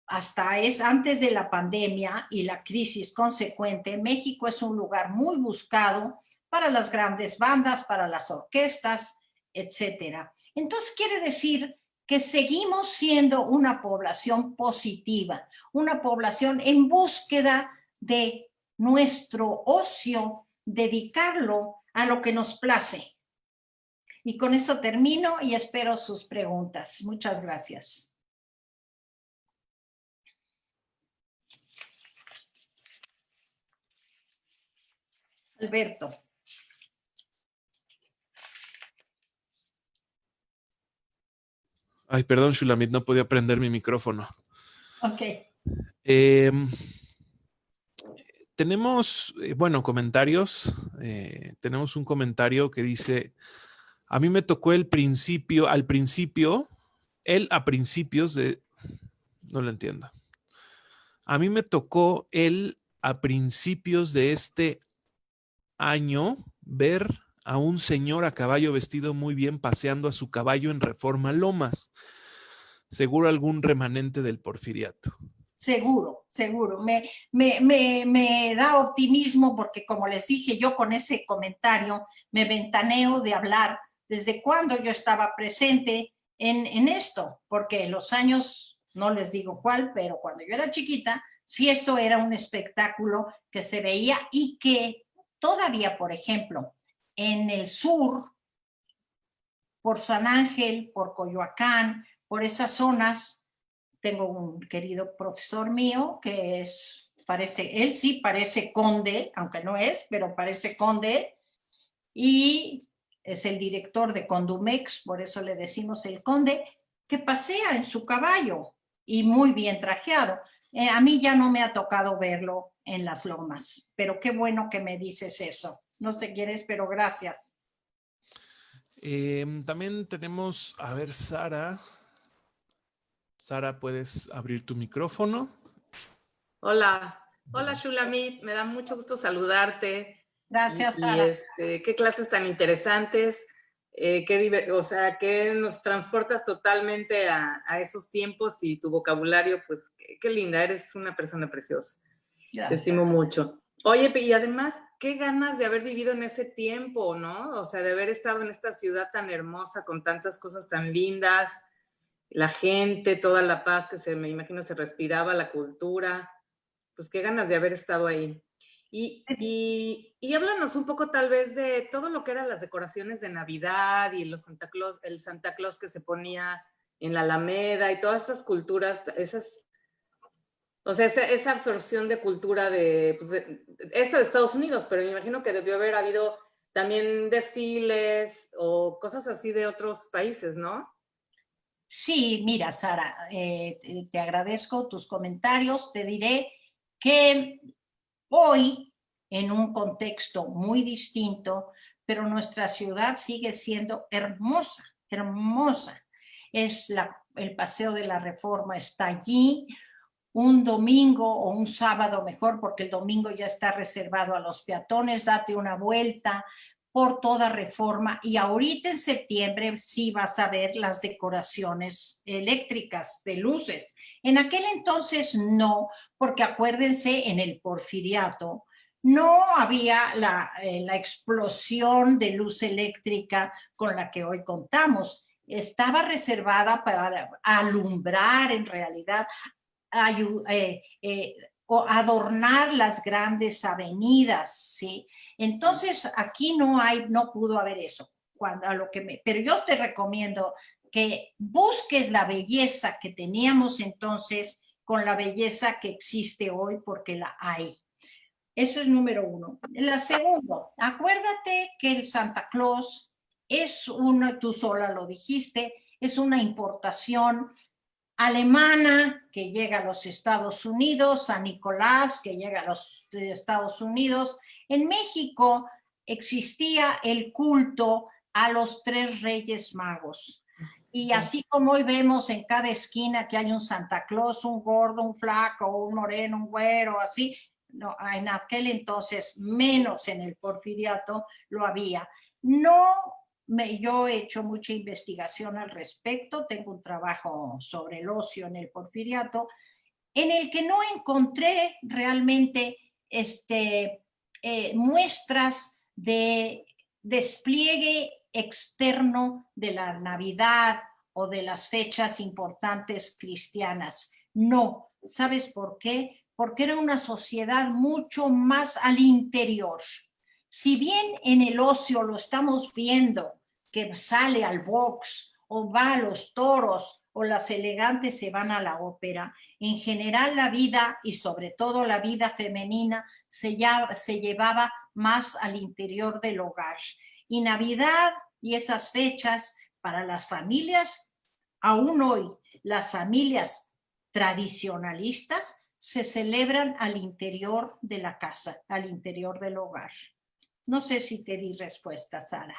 Hasta antes de la pandemia y la crisis consecuente, México es un lugar muy buscado para las grandes bandas, para las orquestas, etcétera. Entonces quiere decir que seguimos siendo una población positiva, una población en búsqueda de nuestro ocio, dedicarlo a lo que nos place. Y con eso termino y espero sus preguntas. Muchas gracias. Alberto. Ay, perdón, Shulamit, no podía prender mi micrófono. Ok. Tenemos, bueno, comentarios. Tenemos un comentario que dice, a mí me tocó a principios de, no lo entiendo. A mí me tocó a principios de este año ver a un señor a caballo vestido muy bien paseando a su caballo en Reforma Lomas. Seguro algún remanente del porfiriato. Seguro, seguro. Me da optimismo porque, como les dije, yo con ese comentario me ventaneo de hablar desde cuando yo estaba presente en esto, porque en los años, no les digo cuál, pero cuando yo era chiquita, sí esto era un espectáculo que se veía y que todavía, por ejemplo, en el sur, por San Ángel, por Coyoacán, por esas zonas, tengo un querido profesor mío que él sí parece conde, aunque no es, pero parece conde, y es el director de Condumex, por eso le decimos el conde, que pasea en su caballo y muy bien trajeado. A mí ya no me ha tocado verlo en las lomas, pero qué bueno que me dices eso. No sé quién es, pero gracias. También tenemos, a ver, Sara. Sara, ¿puedes abrir tu micrófono? Hola, hola Shulamit, me da mucho gusto saludarte. Gracias, Sara. Qué clases tan interesantes, o sea, que nos transportas totalmente a esos tiempos y tu vocabulario, pues qué linda, eres una persona preciosa. Gracias. Te estimo mucho. Oye, y además, qué ganas de haber vivido en ese tiempo, ¿no? O sea, de haber estado en esta ciudad tan hermosa, con tantas cosas tan lindas, la gente, toda la paz que me imagino se respiraba, la cultura. Pues qué ganas de haber estado ahí. Y háblanos un poco tal vez de todo lo que eran las decoraciones de Navidad y el Santa Claus que se ponía en la Alameda y todas esas culturas, o sea, esa absorción de cultura pues esta de Estados Unidos, pero me imagino que debió haber habido también desfiles o cosas así de otros países, ¿no? Sí, mira, Sara, te agradezco tus comentarios. Te diré que hoy, en un contexto muy distinto, pero nuestra ciudad sigue siendo hermosa, hermosa. El Paseo de la Reforma está allí, un domingo o un sábado mejor, porque el domingo ya está reservado a los peatones, date una vuelta por toda Reforma, y ahorita en septiembre sí vas a ver las decoraciones eléctricas de luces. En aquel entonces no, porque acuérdense, en el Porfiriato no había la explosión de luz eléctrica con la que hoy contamos. Estaba reservada para alumbrar en realidad, o adornar las grandes avenidas, ¿sí? Entonces, aquí no pudo haber eso. Pero yo te recomiendo que busques la belleza que teníamos entonces con la belleza que existe hoy, porque la hay. Eso es número uno. La segunda, acuérdate que el Santa Claus es tú sola lo dijiste, es una importación alemana que llega a los Estados Unidos, San Nicolás que llega a los Estados Unidos. En México existía el culto a los 3 Reyes Magos. Y así como hoy vemos en cada esquina que hay un Santa Claus, un gordo, un flaco, un moreno, un güero, así, no, en aquel entonces, menos en el Porfiriato, lo había. Yo he hecho mucha investigación al respecto, tengo un trabajo sobre el ocio en el Porfiriato, en el que no encontré realmente muestras de despliegue externo de la Navidad o de las fechas importantes cristianas. No, ¿sabes por qué? Porque era una sociedad mucho más al interior. Si bien en el ocio lo estamos viendo, que sale al box o va a los toros o las elegantes se van a la ópera, en general la vida y sobre todo la vida femenina se llevaba más al interior del hogar. Y Navidad y esas fechas para las familias, aún hoy las familias tradicionalistas se celebran al interior de la casa, al interior del hogar. No sé si te di respuesta, Sara.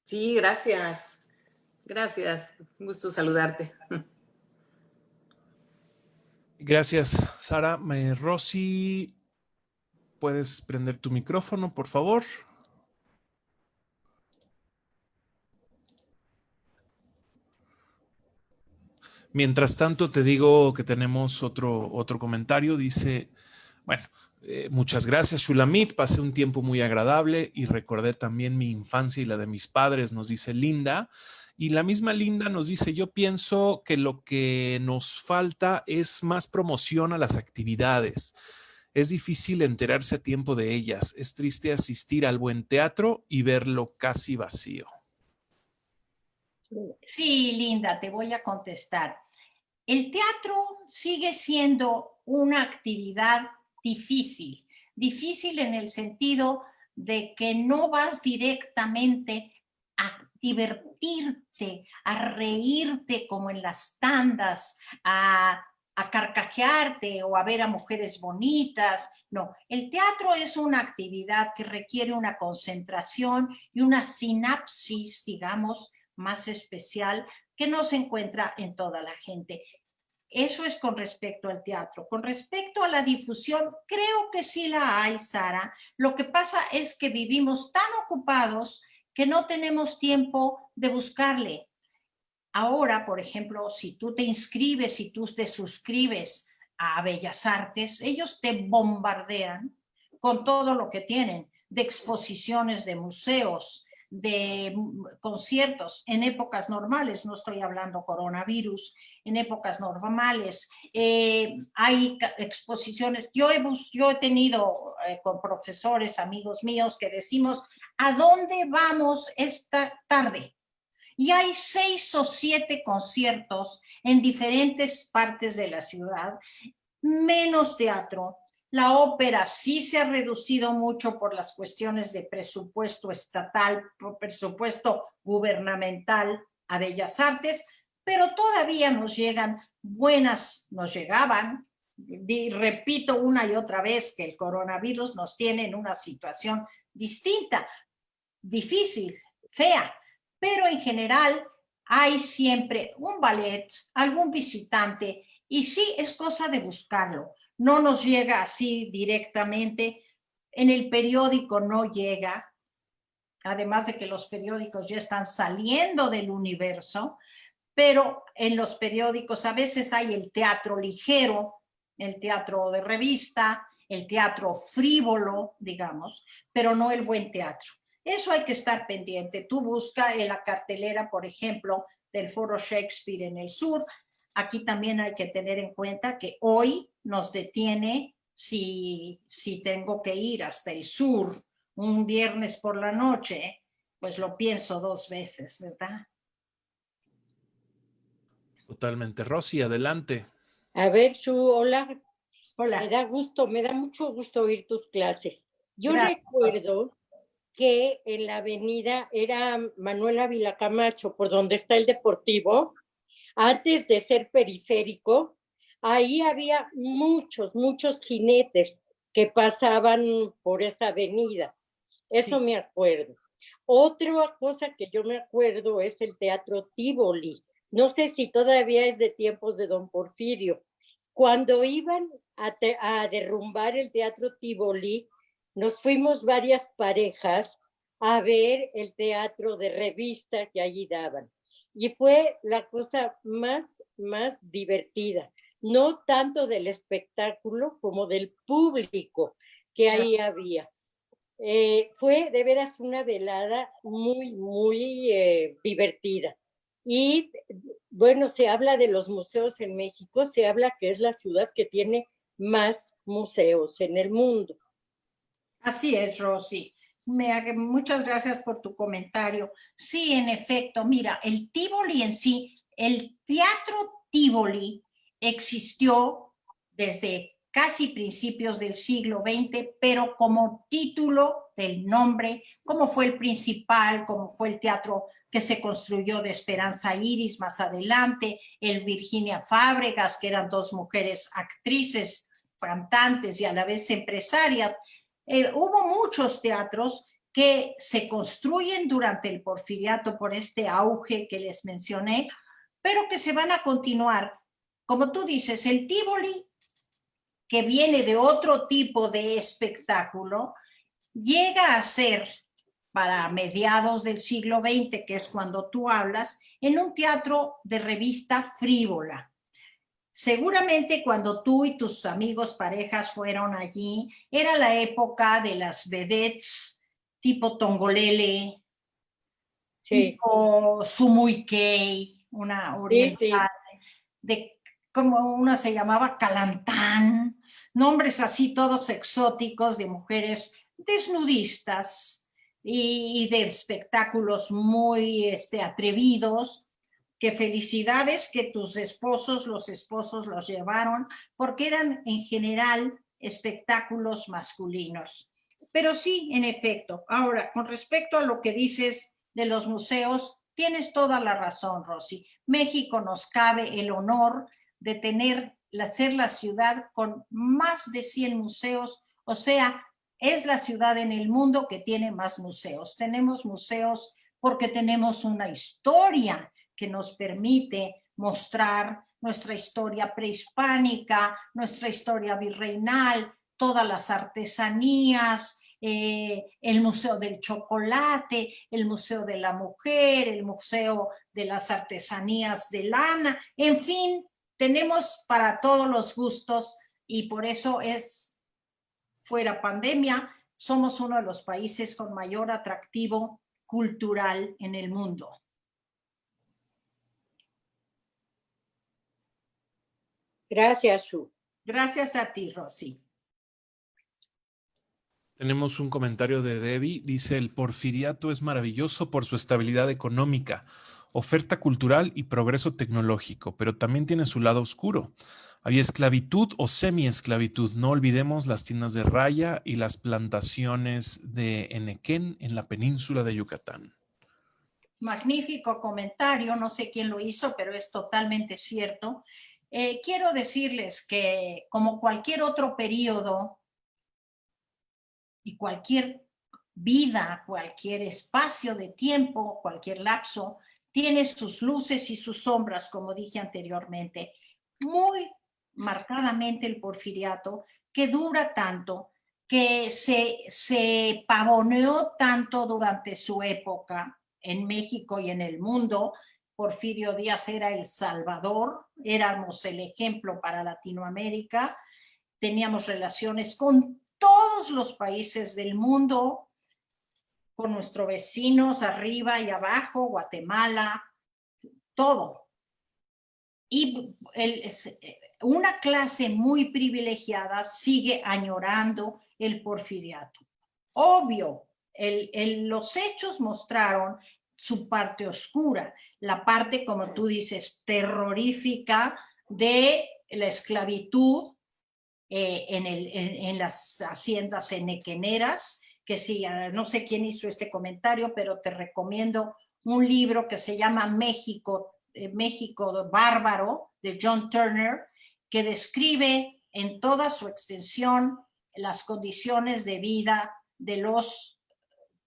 Sí, gracias. Gracias. Un gusto saludarte. Gracias, Sara. Rosy, ¿puedes prender tu micrófono, por favor? Mientras tanto, te digo que tenemos otro comentario. Dice, bueno, muchas gracias, Shulamit. Pasé un tiempo muy agradable y recordé también mi infancia y la de mis padres, nos dice Linda. Y la misma Linda nos dice, yo pienso que lo que nos falta es más promoción a las actividades. Es difícil enterarse a tiempo de ellas. Es triste asistir al buen teatro y verlo casi vacío. Sí, Linda, te voy a contestar. El teatro sigue siendo una actividad difícil en el sentido de que no vas directamente a divertirte, a reírte como en las tandas, a carcajearte o a ver a mujeres bonitas. No, el teatro es una actividad que requiere una concentración y una sinapsis, digamos, más especial que no se encuentra en toda la gente. Eso es con respecto al teatro. Con respecto a la difusión, creo que sí la hay, Sara. Lo que pasa es que vivimos tan ocupados que no tenemos tiempo de buscarle. Ahora, por ejemplo, si tú te inscribes, si tú te suscribes a Bellas Artes, ellos te bombardean con todo lo que tienen, de exposiciones, de museos, de conciertos en épocas normales, no estoy hablando coronavirus, en épocas normales, hay exposiciones. Yo he tenido con profesores, amigos míos, que decimos, ¿a dónde vamos esta tarde? Y hay 6 o 7 conciertos en diferentes partes de la ciudad, menos teatro. La ópera sí se ha reducido mucho por las cuestiones de presupuesto estatal, por presupuesto gubernamental a Bellas Artes, pero todavía nos llegaban, y repito una y otra vez que el coronavirus nos tiene en una situación distinta, difícil, fea, pero en general hay siempre un ballet, algún visitante, y sí es cosa de buscarlo. No nos llega así directamente, en el periódico no llega, además de que los periódicos ya están saliendo del universo, pero en los periódicos a veces hay el teatro ligero, el teatro de revista, el teatro frívolo, digamos, pero no el buen teatro. Eso hay que estar pendiente. Tú busca en la cartelera, por ejemplo, del Foro Shakespeare en el sur. Aquí también hay que tener en cuenta que hoy nos detiene si tengo que ir hasta el sur un viernes por la noche, pues lo pienso 2 veces, ¿verdad? Totalmente. Rosy, adelante. A ver, Su, hola. Hola. Me da mucho gusto oír tus clases. Yo Gracias. recuerdo que en la avenida era Manuel Ávila Camacho, por donde está el Deportivo, antes de ser periférico, ahí había muchos jinetes que pasaban por esa avenida. Eso Sí. me acuerdo. Otra cosa que yo me acuerdo es el Teatro Tívoli. No sé si todavía es de tiempos de don Porfirio. Cuando iban a derrumbar el Teatro Tívoli, nos fuimos varias parejas a ver el teatro de revista que allí daban. Y fue la cosa más divertida, no tanto del espectáculo como del público que ahí había. Fue de veras una velada muy divertida. Y bueno, se habla de los museos en México, se habla que es la ciudad que tiene más museos en el mundo. Así es, Rosy. Muchas gracias por tu comentario. Sí, en efecto, mira, el Tívoli en sí, el Teatro Tívoli existió desde casi principios del siglo XX, pero como título del nombre, como fue el principal, como fue el teatro que se construyó de Esperanza Iris más adelante, el Virginia Fábregas, que eran 2 mujeres actrices, cantantes y a la vez empresarias. Hubo muchos teatros que se construyen durante el Porfiriato por este auge que les mencioné, pero que se van a continuar. Como tú dices, el Tívoli, que viene de otro tipo de espectáculo, llega a ser, para mediados del siglo XX, que es cuando tú hablas, en un teatro de revista frívola. Seguramente cuando tú y tus amigos, parejas fueron allí, era la época de las vedettes tipo Tongolele, Sí. tipo Sumuikei, una oriental, Sí. de como una se llamaba Calantán, nombres así todos exóticos de mujeres desnudistas y de espectáculos muy atrevidos. Que felicidades que tus esposos, los esposos los llevaron, porque eran en general espectáculos masculinos. Pero sí, en efecto. Ahora, con respecto a lo que dices de los museos, tienes toda la razón, Rosy. México nos cabe el honor de ser la ciudad con más de 100 museos, o sea, es la ciudad en el mundo que tiene más museos. Tenemos museos porque tenemos una historia que nos permite mostrar nuestra historia prehispánica, nuestra historia virreinal, todas las artesanías, el Museo del Chocolate, el Museo de la Mujer, el Museo de las Artesanías de Lana, en fin, tenemos para todos los gustos y por eso fuera pandemia, somos uno de los países con mayor atractivo cultural en el mundo. Gracias, Su. Gracias a ti, Rosy. Tenemos un comentario de Debbie. Dice, el Porfiriato es maravilloso por su estabilidad económica, oferta cultural y progreso tecnológico, pero también tiene su lado oscuro. Había esclavitud o semi-esclavitud. No olvidemos las tiendas de raya y las plantaciones de Enequén en la península de Yucatán. Magnífico comentario. No sé quién lo hizo, pero es totalmente cierto. Quiero decirles que como cualquier otro periodo y cualquier vida, cualquier espacio de tiempo, cualquier lapso, tiene sus luces y sus sombras, como dije anteriormente. Muy marcadamente el Porfiriato, que dura tanto, que se pavoneó tanto durante su época en México y en el mundo. Porfirio Díaz era el Salvador, éramos el ejemplo para Latinoamérica, teníamos relaciones con todos los países del mundo, con nuestros vecinos arriba y abajo, Guatemala, todo. Y una clase muy privilegiada sigue añorando el porfiriato. Obvio, los hechos mostraron su parte oscura, la parte, como tú dices, terrorífica de la esclavitud en las haciendas enequeneras, que sí, no sé quién hizo este comentario, pero te recomiendo un libro que se llama México Bárbaro, de John Turner, que describe en toda su extensión las condiciones de vida de los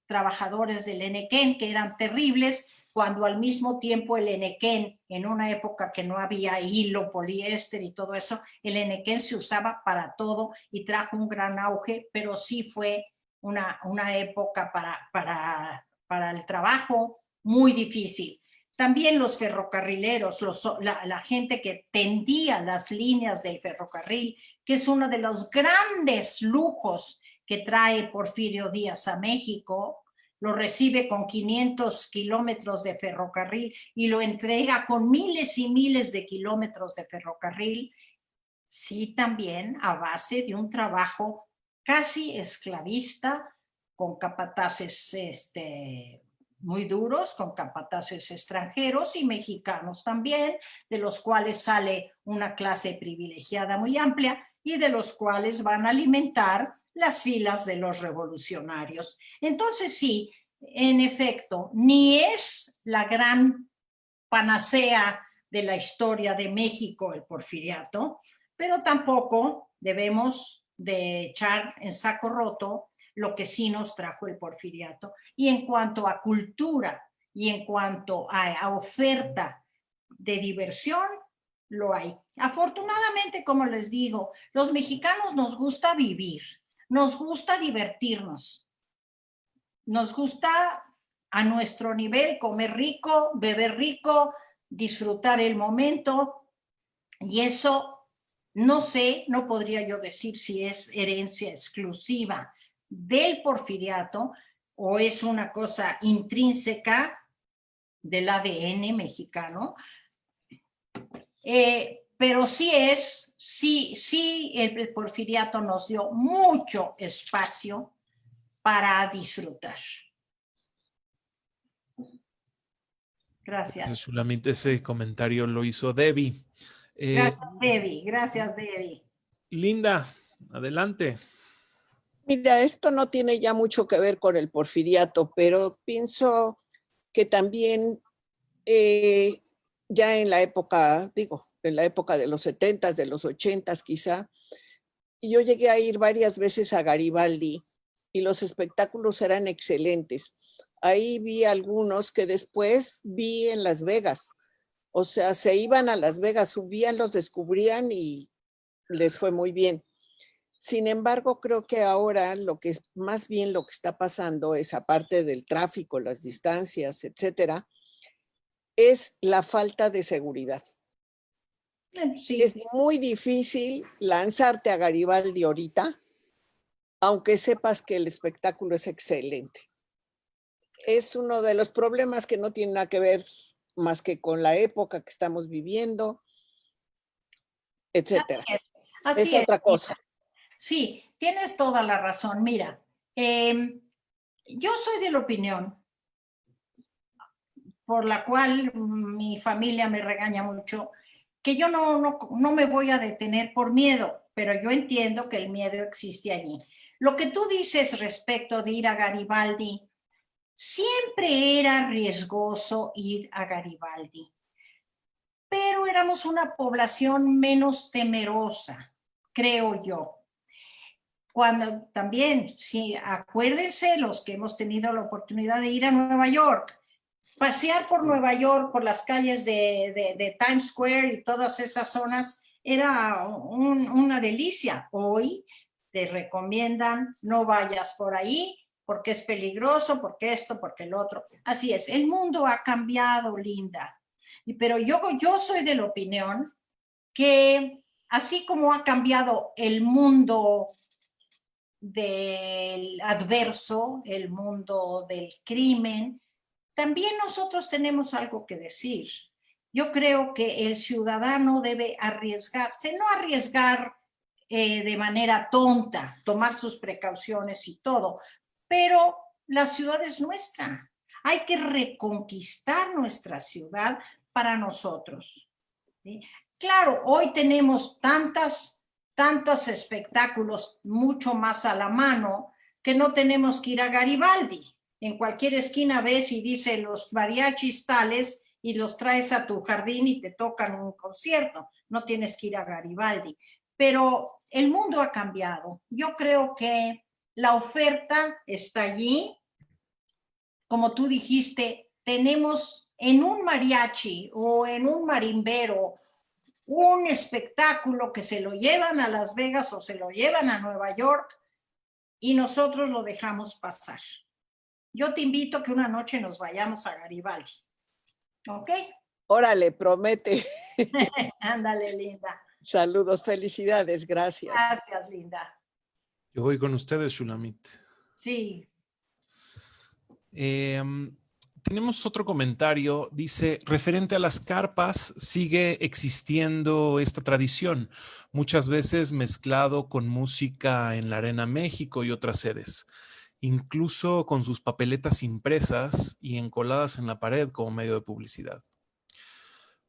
trabajadores del Enequén, que eran terribles, cuando al mismo tiempo el Enequén, en una época que no había hilo, poliéster y todo eso, el Enequén se usaba para todo y trajo un gran auge, pero sí fue una época para el trabajo muy difícil. También los ferrocarrileros, la gente que tendía las líneas del ferrocarril, que es uno de los grandes lujos que trae Porfirio Díaz a México, lo recibe con 500 kilómetros de ferrocarril y lo entrega con miles y miles de kilómetros de ferrocarril, sí, también a base de un trabajo casi esclavista, con capataces muy duros, con capataces extranjeros y mexicanos también, de los cuales sale una clase privilegiada muy amplia y de los cuales van a alimentar las filas de los revolucionarios. Entonces sí, en efecto, ni es la gran panacea de la historia de México el porfiriato, pero tampoco debemos de echar en saco roto lo que sí nos trajo el porfiriato. Y en cuanto a cultura y en cuanto a oferta de diversión, lo hay. Afortunadamente, como les digo, los mexicanos nos gusta vivir, nos gusta divertirnos, nos gusta a nuestro nivel comer rico, beber rico, disfrutar el momento, y eso no sé, no podría yo decir si es herencia exclusiva del porfiriato o es una cosa intrínseca del ADN mexicano, pero sí el porfiriato nos dio mucho espacio para disfrutar. Gracias. Solamente ese comentario lo hizo Debbie. Gracias, Debbie. Gracias, Debbie. Linda, adelante. Mira, esto no tiene ya mucho que ver con el porfiriato, pero pienso que también ya en la época, en la época de los 70s, de los 80s quizá, yo llegué a ir varias veces a Garibaldi y los espectáculos eran excelentes. Ahí vi algunos que después vi en Las Vegas. O sea, se iban a Las Vegas, subían, los descubrían y les fue muy bien. Sin embargo, creo que ahora más bien lo que está pasando es, aparte del tráfico, las distancias, etcétera, es la falta de seguridad. Sí. Es muy difícil lanzarte a Garibaldi ahorita, aunque sepas que el espectáculo es excelente. Es uno de los problemas que no tiene nada que ver más que con la época que estamos viviendo, etcétera. Así es otra cosa. Sí, tienes toda la razón. Mira, yo soy de la opinión por la cual mi familia me regaña mucho, que yo no me voy a detener por miedo, pero yo entiendo que el miedo existe allí. Lo que tú dices respecto de ir a Garibaldi, siempre era riesgoso ir a Garibaldi, pero éramos una población menos temerosa, creo yo. Cuando también, sí, acuérdense los que hemos tenido la oportunidad de ir a Nueva York, pasear por Nueva York, por las calles de Times Square y todas esas zonas, era una delicia. Hoy te recomiendan no vayas por ahí porque es peligroso, porque esto, porque el otro. Así es, el mundo ha cambiado, Linda. Pero yo soy de la opinión que así como ha cambiado el mundo del adverso, el mundo del crimen, también nosotros tenemos algo que decir. Yo creo que el ciudadano debe arriesgarse, no arriesgar de manera tonta, tomar sus precauciones y todo, pero la ciudad es nuestra. Hay que reconquistar nuestra ciudad para nosotros, ¿sí? Claro, hoy tenemos tantos espectáculos mucho más a la mano que no tenemos que ir a Garibaldi. En cualquier esquina ves y dice los mariachis tales y los traes a tu jardín y te tocan un concierto. No tienes que ir a Garibaldi. Pero el mundo ha cambiado. Yo creo que la oferta está allí. Como tú dijiste, tenemos en un mariachi o en un marimbero un espectáculo que se lo llevan a Las Vegas o se lo llevan a Nueva York y nosotros lo dejamos pasar. Yo te invito a que una noche nos vayamos a Garibaldi. ¿Ok? Órale, promete. Ándale, Linda. Saludos, felicidades, gracias. Gracias, Linda. Yo voy con ustedes, Shulamit. Sí. Tenemos otro comentario, dice, referente a las carpas, sigue existiendo esta tradición, muchas veces mezclado con música en la Arena México y otras sedes, incluso con sus papeletas impresas y encoladas en la pared como medio de publicidad.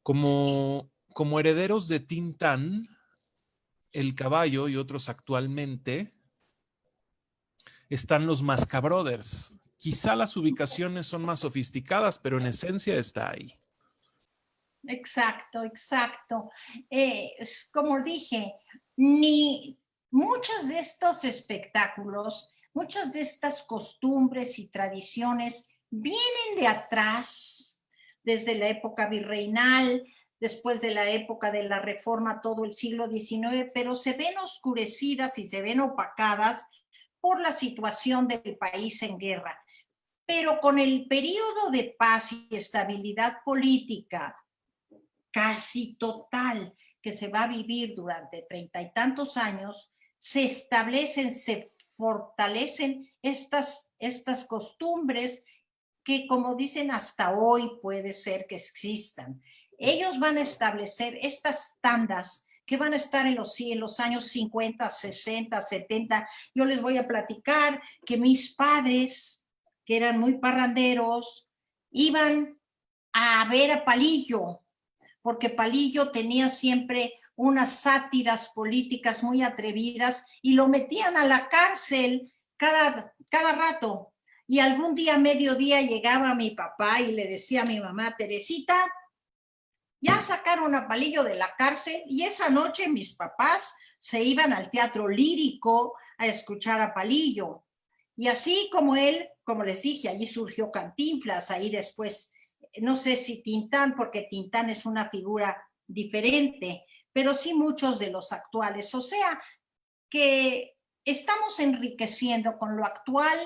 Como herederos de Tintán, El Caballo y otros actualmente, están los Mascabrothers. Quizá las ubicaciones son más sofisticadas, pero en esencia está ahí. Exacto, exacto. Como dije, ni muchos de estos espectáculos, muchas de estas costumbres y tradiciones vienen de atrás, desde la época virreinal, después de la época de la Reforma, todo el siglo XIX, pero se ven oscurecidas y se ven opacadas por la situación del país en guerra. Pero con el periodo de paz y estabilidad política casi total que se va a vivir durante 30 y tantos años, se establecen, se fortalecen estas costumbres que, como dicen, hasta hoy puede ser que existan. Ellos van a establecer estas tandas que van a estar en los años 50, 60, 70. Yo les voy a platicar que mis padres, que eran muy parranderos, iban a ver a Palillo, porque Palillo tenía siempre unas sátiras políticas muy atrevidas y lo metían a la cárcel cada rato. Y algún día a mediodía llegaba mi papá y le decía a mi mamá, Teresita, ya sacaron a Palillo de la cárcel, y esa noche mis papás se iban al Teatro Lírico a escuchar a Palillo. Y así como él, como les dije, allí surgió Cantinflas, ahí después, no sé si Tintán, porque Tintán es una figura diferente, pero sí muchos de los actuales. O sea, que estamos enriqueciendo con lo actual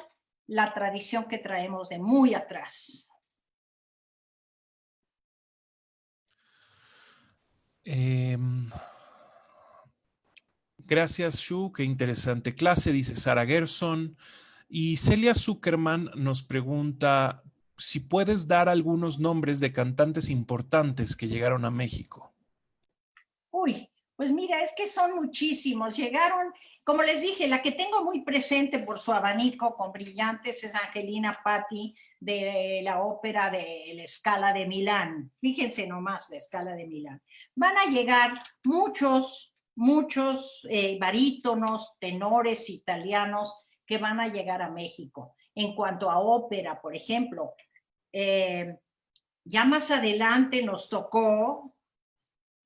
la tradición que traemos de muy atrás. Gracias, Shu, qué interesante clase, dice Sara Gerson. Y Celia Zuckerman nos pregunta si puedes dar algunos nombres de cantantes importantes que llegaron a México. Uy, pues mira, es que son muchísimos. Llegaron, como les dije, la que tengo muy presente por su abanico con brillantes es Angelina Patti, de la ópera de La Scala de Milán. Fíjense nomás, La Scala de Milán. Van a llegar muchos barítonos, tenores italianos que van a llegar a México. En cuanto a ópera, por ejemplo, ya más adelante nos tocó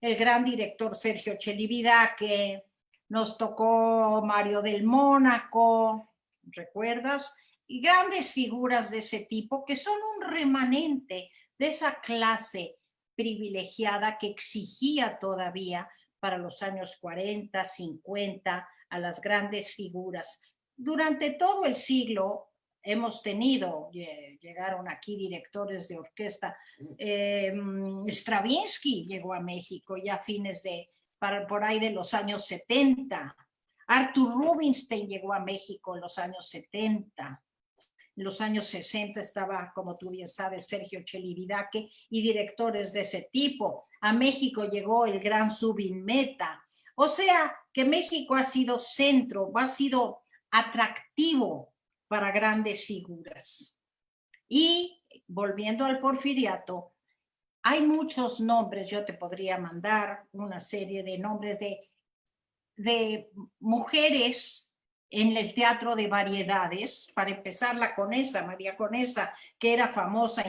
el gran director Sergio Chelividache, nos tocó Mario del Mónaco, ¿recuerdas? Y grandes figuras de ese tipo que son un remanente de esa clase privilegiada que exigía todavía para los años 40, 50, a las grandes figuras. Durante todo el siglo hemos tenido, llegaron aquí directores de orquesta, Stravinsky llegó a México ya a fines de, por ahí de los años 70, Arthur Rubinstein llegó a México en los años 70, en los años 60 estaba, como tú bien sabes, Sergio Chelividache y directores de ese tipo. A México llegó el gran Zubin Mehta. O sea, que México ha sido centro, ha sido atractivo para grandes figuras. Y volviendo al porfiriato, hay muchos nombres, yo te podría mandar una serie de nombres de mujeres en el teatro de variedades, para empezar la Conesa, María Conesa, que era famosa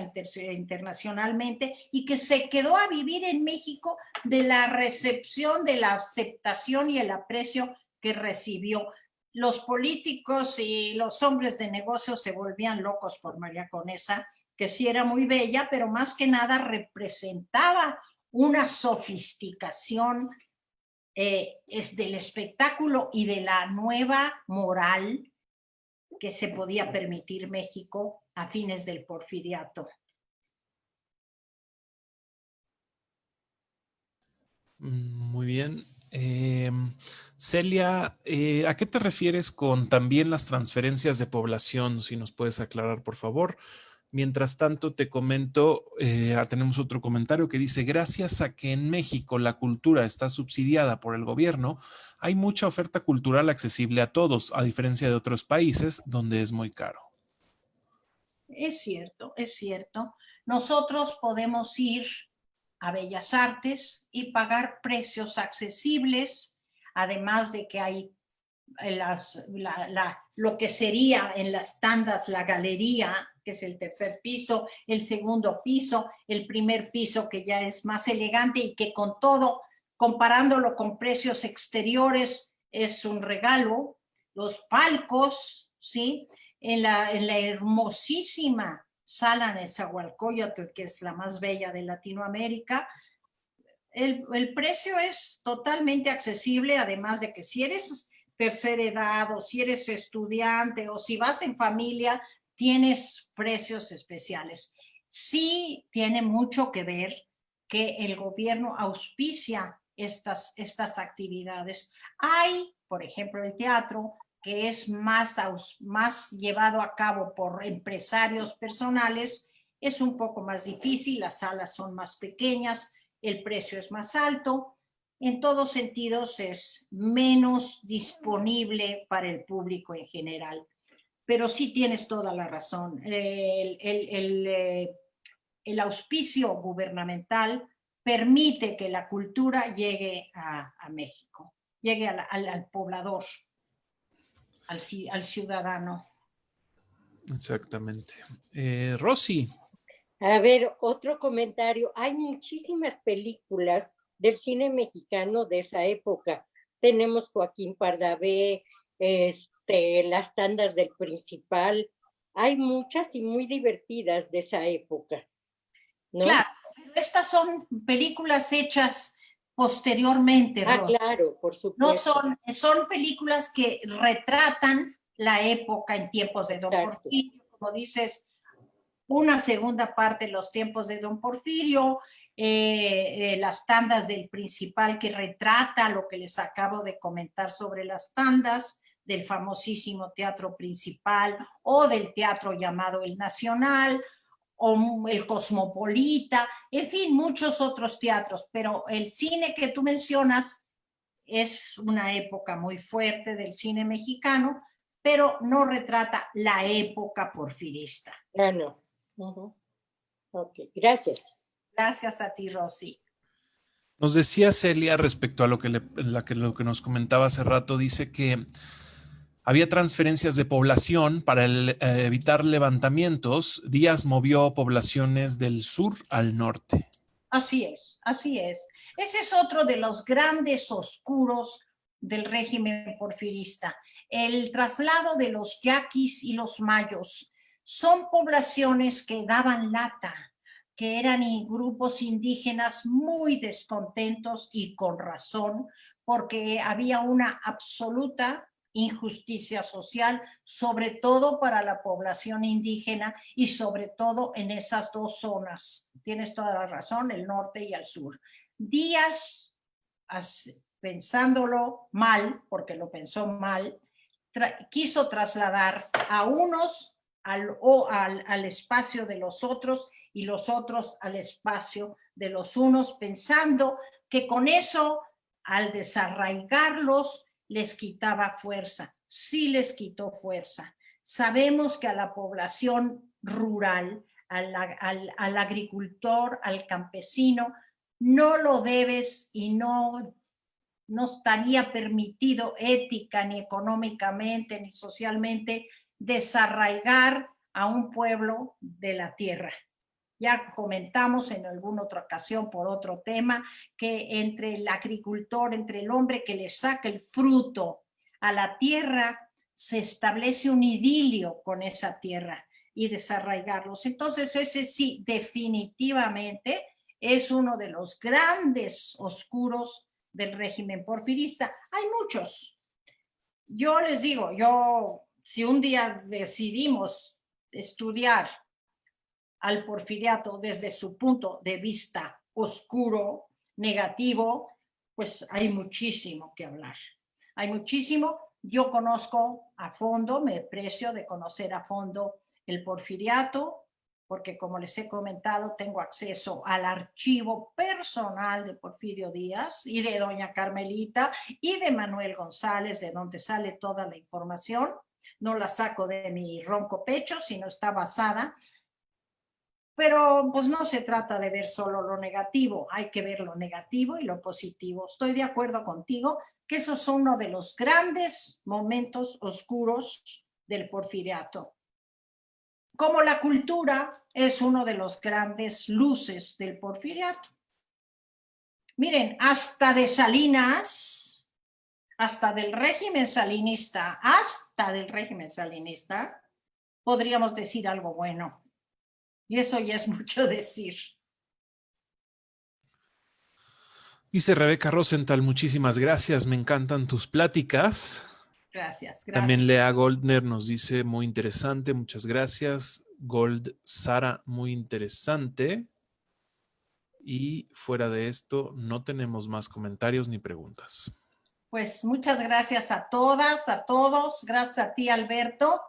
internacionalmente y que se quedó a vivir en México de la recepción, de la aceptación y el aprecio que recibió. Los políticos y los hombres de negocios se volvían locos por María Conesa, que sí era muy bella, pero más que nada representaba una sofisticación es del espectáculo y de la nueva moral que se podía permitir México a fines del porfiriato. Muy bien. Celia, ¿a qué te refieres con también las transferencias de población? Si nos puedes aclarar, por favor. Mientras tanto, te comento, tenemos otro comentario que dice, gracias a que en México la cultura está subsidiada por el gobierno, hay mucha oferta cultural accesible a todos, a diferencia de otros países donde es muy caro. Es cierto, es cierto. Nosotros podemos ir a Bellas Artes y pagar precios accesibles, además de que hay lo que sería en las tandas la galería, que es el tercer piso, el segundo piso, el primer piso que ya es más elegante y que con todo, comparándolo con precios exteriores, es un regalo. Los palcos, ¿sí? En la hermosísima sala Nezahualcóyotl, que es la más bella de Latinoamérica, el precio es totalmente accesible, además de que si eres tercera edad o si eres estudiante o si vas en familia, tienes precios especiales. Sí tiene mucho que ver que el gobierno auspicia estas actividades. Hay, por ejemplo, el teatro, que es más llevado a cabo por empresarios personales, es un poco más difícil, las salas son más pequeñas, el precio es más alto, en todos sentidos es menos disponible para el público en general. Pero sí tienes toda la razón. El auspicio gubernamental permite que la cultura llegue a México, llegue al poblador, al ciudadano. Exactamente. Rosy. A ver, otro comentario. Hay muchísimas películas del cine mexicano de esa época. Tenemos Joaquín Pardavé, Las tandas del Principal. Hay muchas y muy divertidas de esa época, ¿no? Claro, estas son películas hechas posteriormente. Claro, por supuesto. No son películas que retratan la época en tiempos de Don Porfirio, como dices, una segunda parte, los tiempos de Don Porfirio, las tandas del Principal, que retrata lo que les acabo de comentar sobre las tandas del famosísimo Teatro Principal o del teatro llamado El Nacional o el Cosmopolita, en fin, muchos otros teatros, pero el cine que tú mencionas es una época muy fuerte del cine mexicano, pero no retrata la época porfirista. No. Ok, gracias. Gracias a ti, Rosy. Nos decía Celia respecto a lo que nos comentaba hace rato, dice que había transferencias de población para evitar levantamientos. Díaz movió poblaciones del sur al norte. Así es, así es. Ese es otro de los grandes oscuros del régimen porfirista. El traslado de los yaquis y los mayos son poblaciones que daban lata, que eran grupos indígenas muy descontentos y con razón, porque había una absoluta injusticia social, sobre todo para la población indígena y sobre todo en esas dos zonas. Tienes toda la razón, el norte y el sur. Díaz, pensándolo mal, porque lo pensó mal, quiso trasladar a unos al espacio de los otros y los otros al espacio de los unos, pensando que con eso, al desarraigarlos, les quitaba fuerza. Sí les quitó fuerza. Sabemos que a la población rural, al agricultor, al campesino, no lo debes y no estaría permitido ética, ni económicamente, ni socialmente, desarraigar a un pueblo de la tierra. Ya comentamos en alguna otra ocasión por otro tema que entre el agricultor, entre el hombre que le saca el fruto a la tierra, se establece un idilio con esa tierra y desarraigarlos. Entonces ese sí, definitivamente es uno de los grandes oscuros del régimen porfirista. Hay muchos. Yo les digo, si un día decidimos estudiar al porfiriato desde su punto de vista oscuro, negativo, pues hay muchísimo que hablar. Hay muchísimo. Yo conozco a fondo, me precio de conocer a fondo el porfiriato, porque como les he comentado, tengo acceso al archivo personal de Porfirio Díaz y de doña Carmelita y de Manuel González, de donde sale toda la información. No la saco de mi ronco pecho, sino está basada. Pero pues no se trata de ver solo lo negativo, hay que ver lo negativo y lo positivo. Estoy de acuerdo contigo que esos son uno de los grandes momentos oscuros del porfiriato. Como la cultura es uno de los grandes luces del porfiriato. Miren, hasta de Salinas, hasta del régimen salinista, podríamos decir algo bueno. Y eso ya es mucho decir. Dice Rebeca Rosenthal, muchísimas gracias, me encantan tus pláticas. Gracias. También Lea Goldner nos dice, muy interesante, muchas gracias. Gold Sara, muy interesante. Y fuera de esto, no tenemos más comentarios ni preguntas. Pues muchas gracias a todas, a todos. Gracias a ti, Alberto.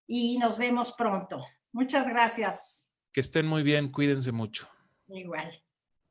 Y nos vemos pronto. Muchas gracias. Que estén muy bien, cuídense mucho. Igual.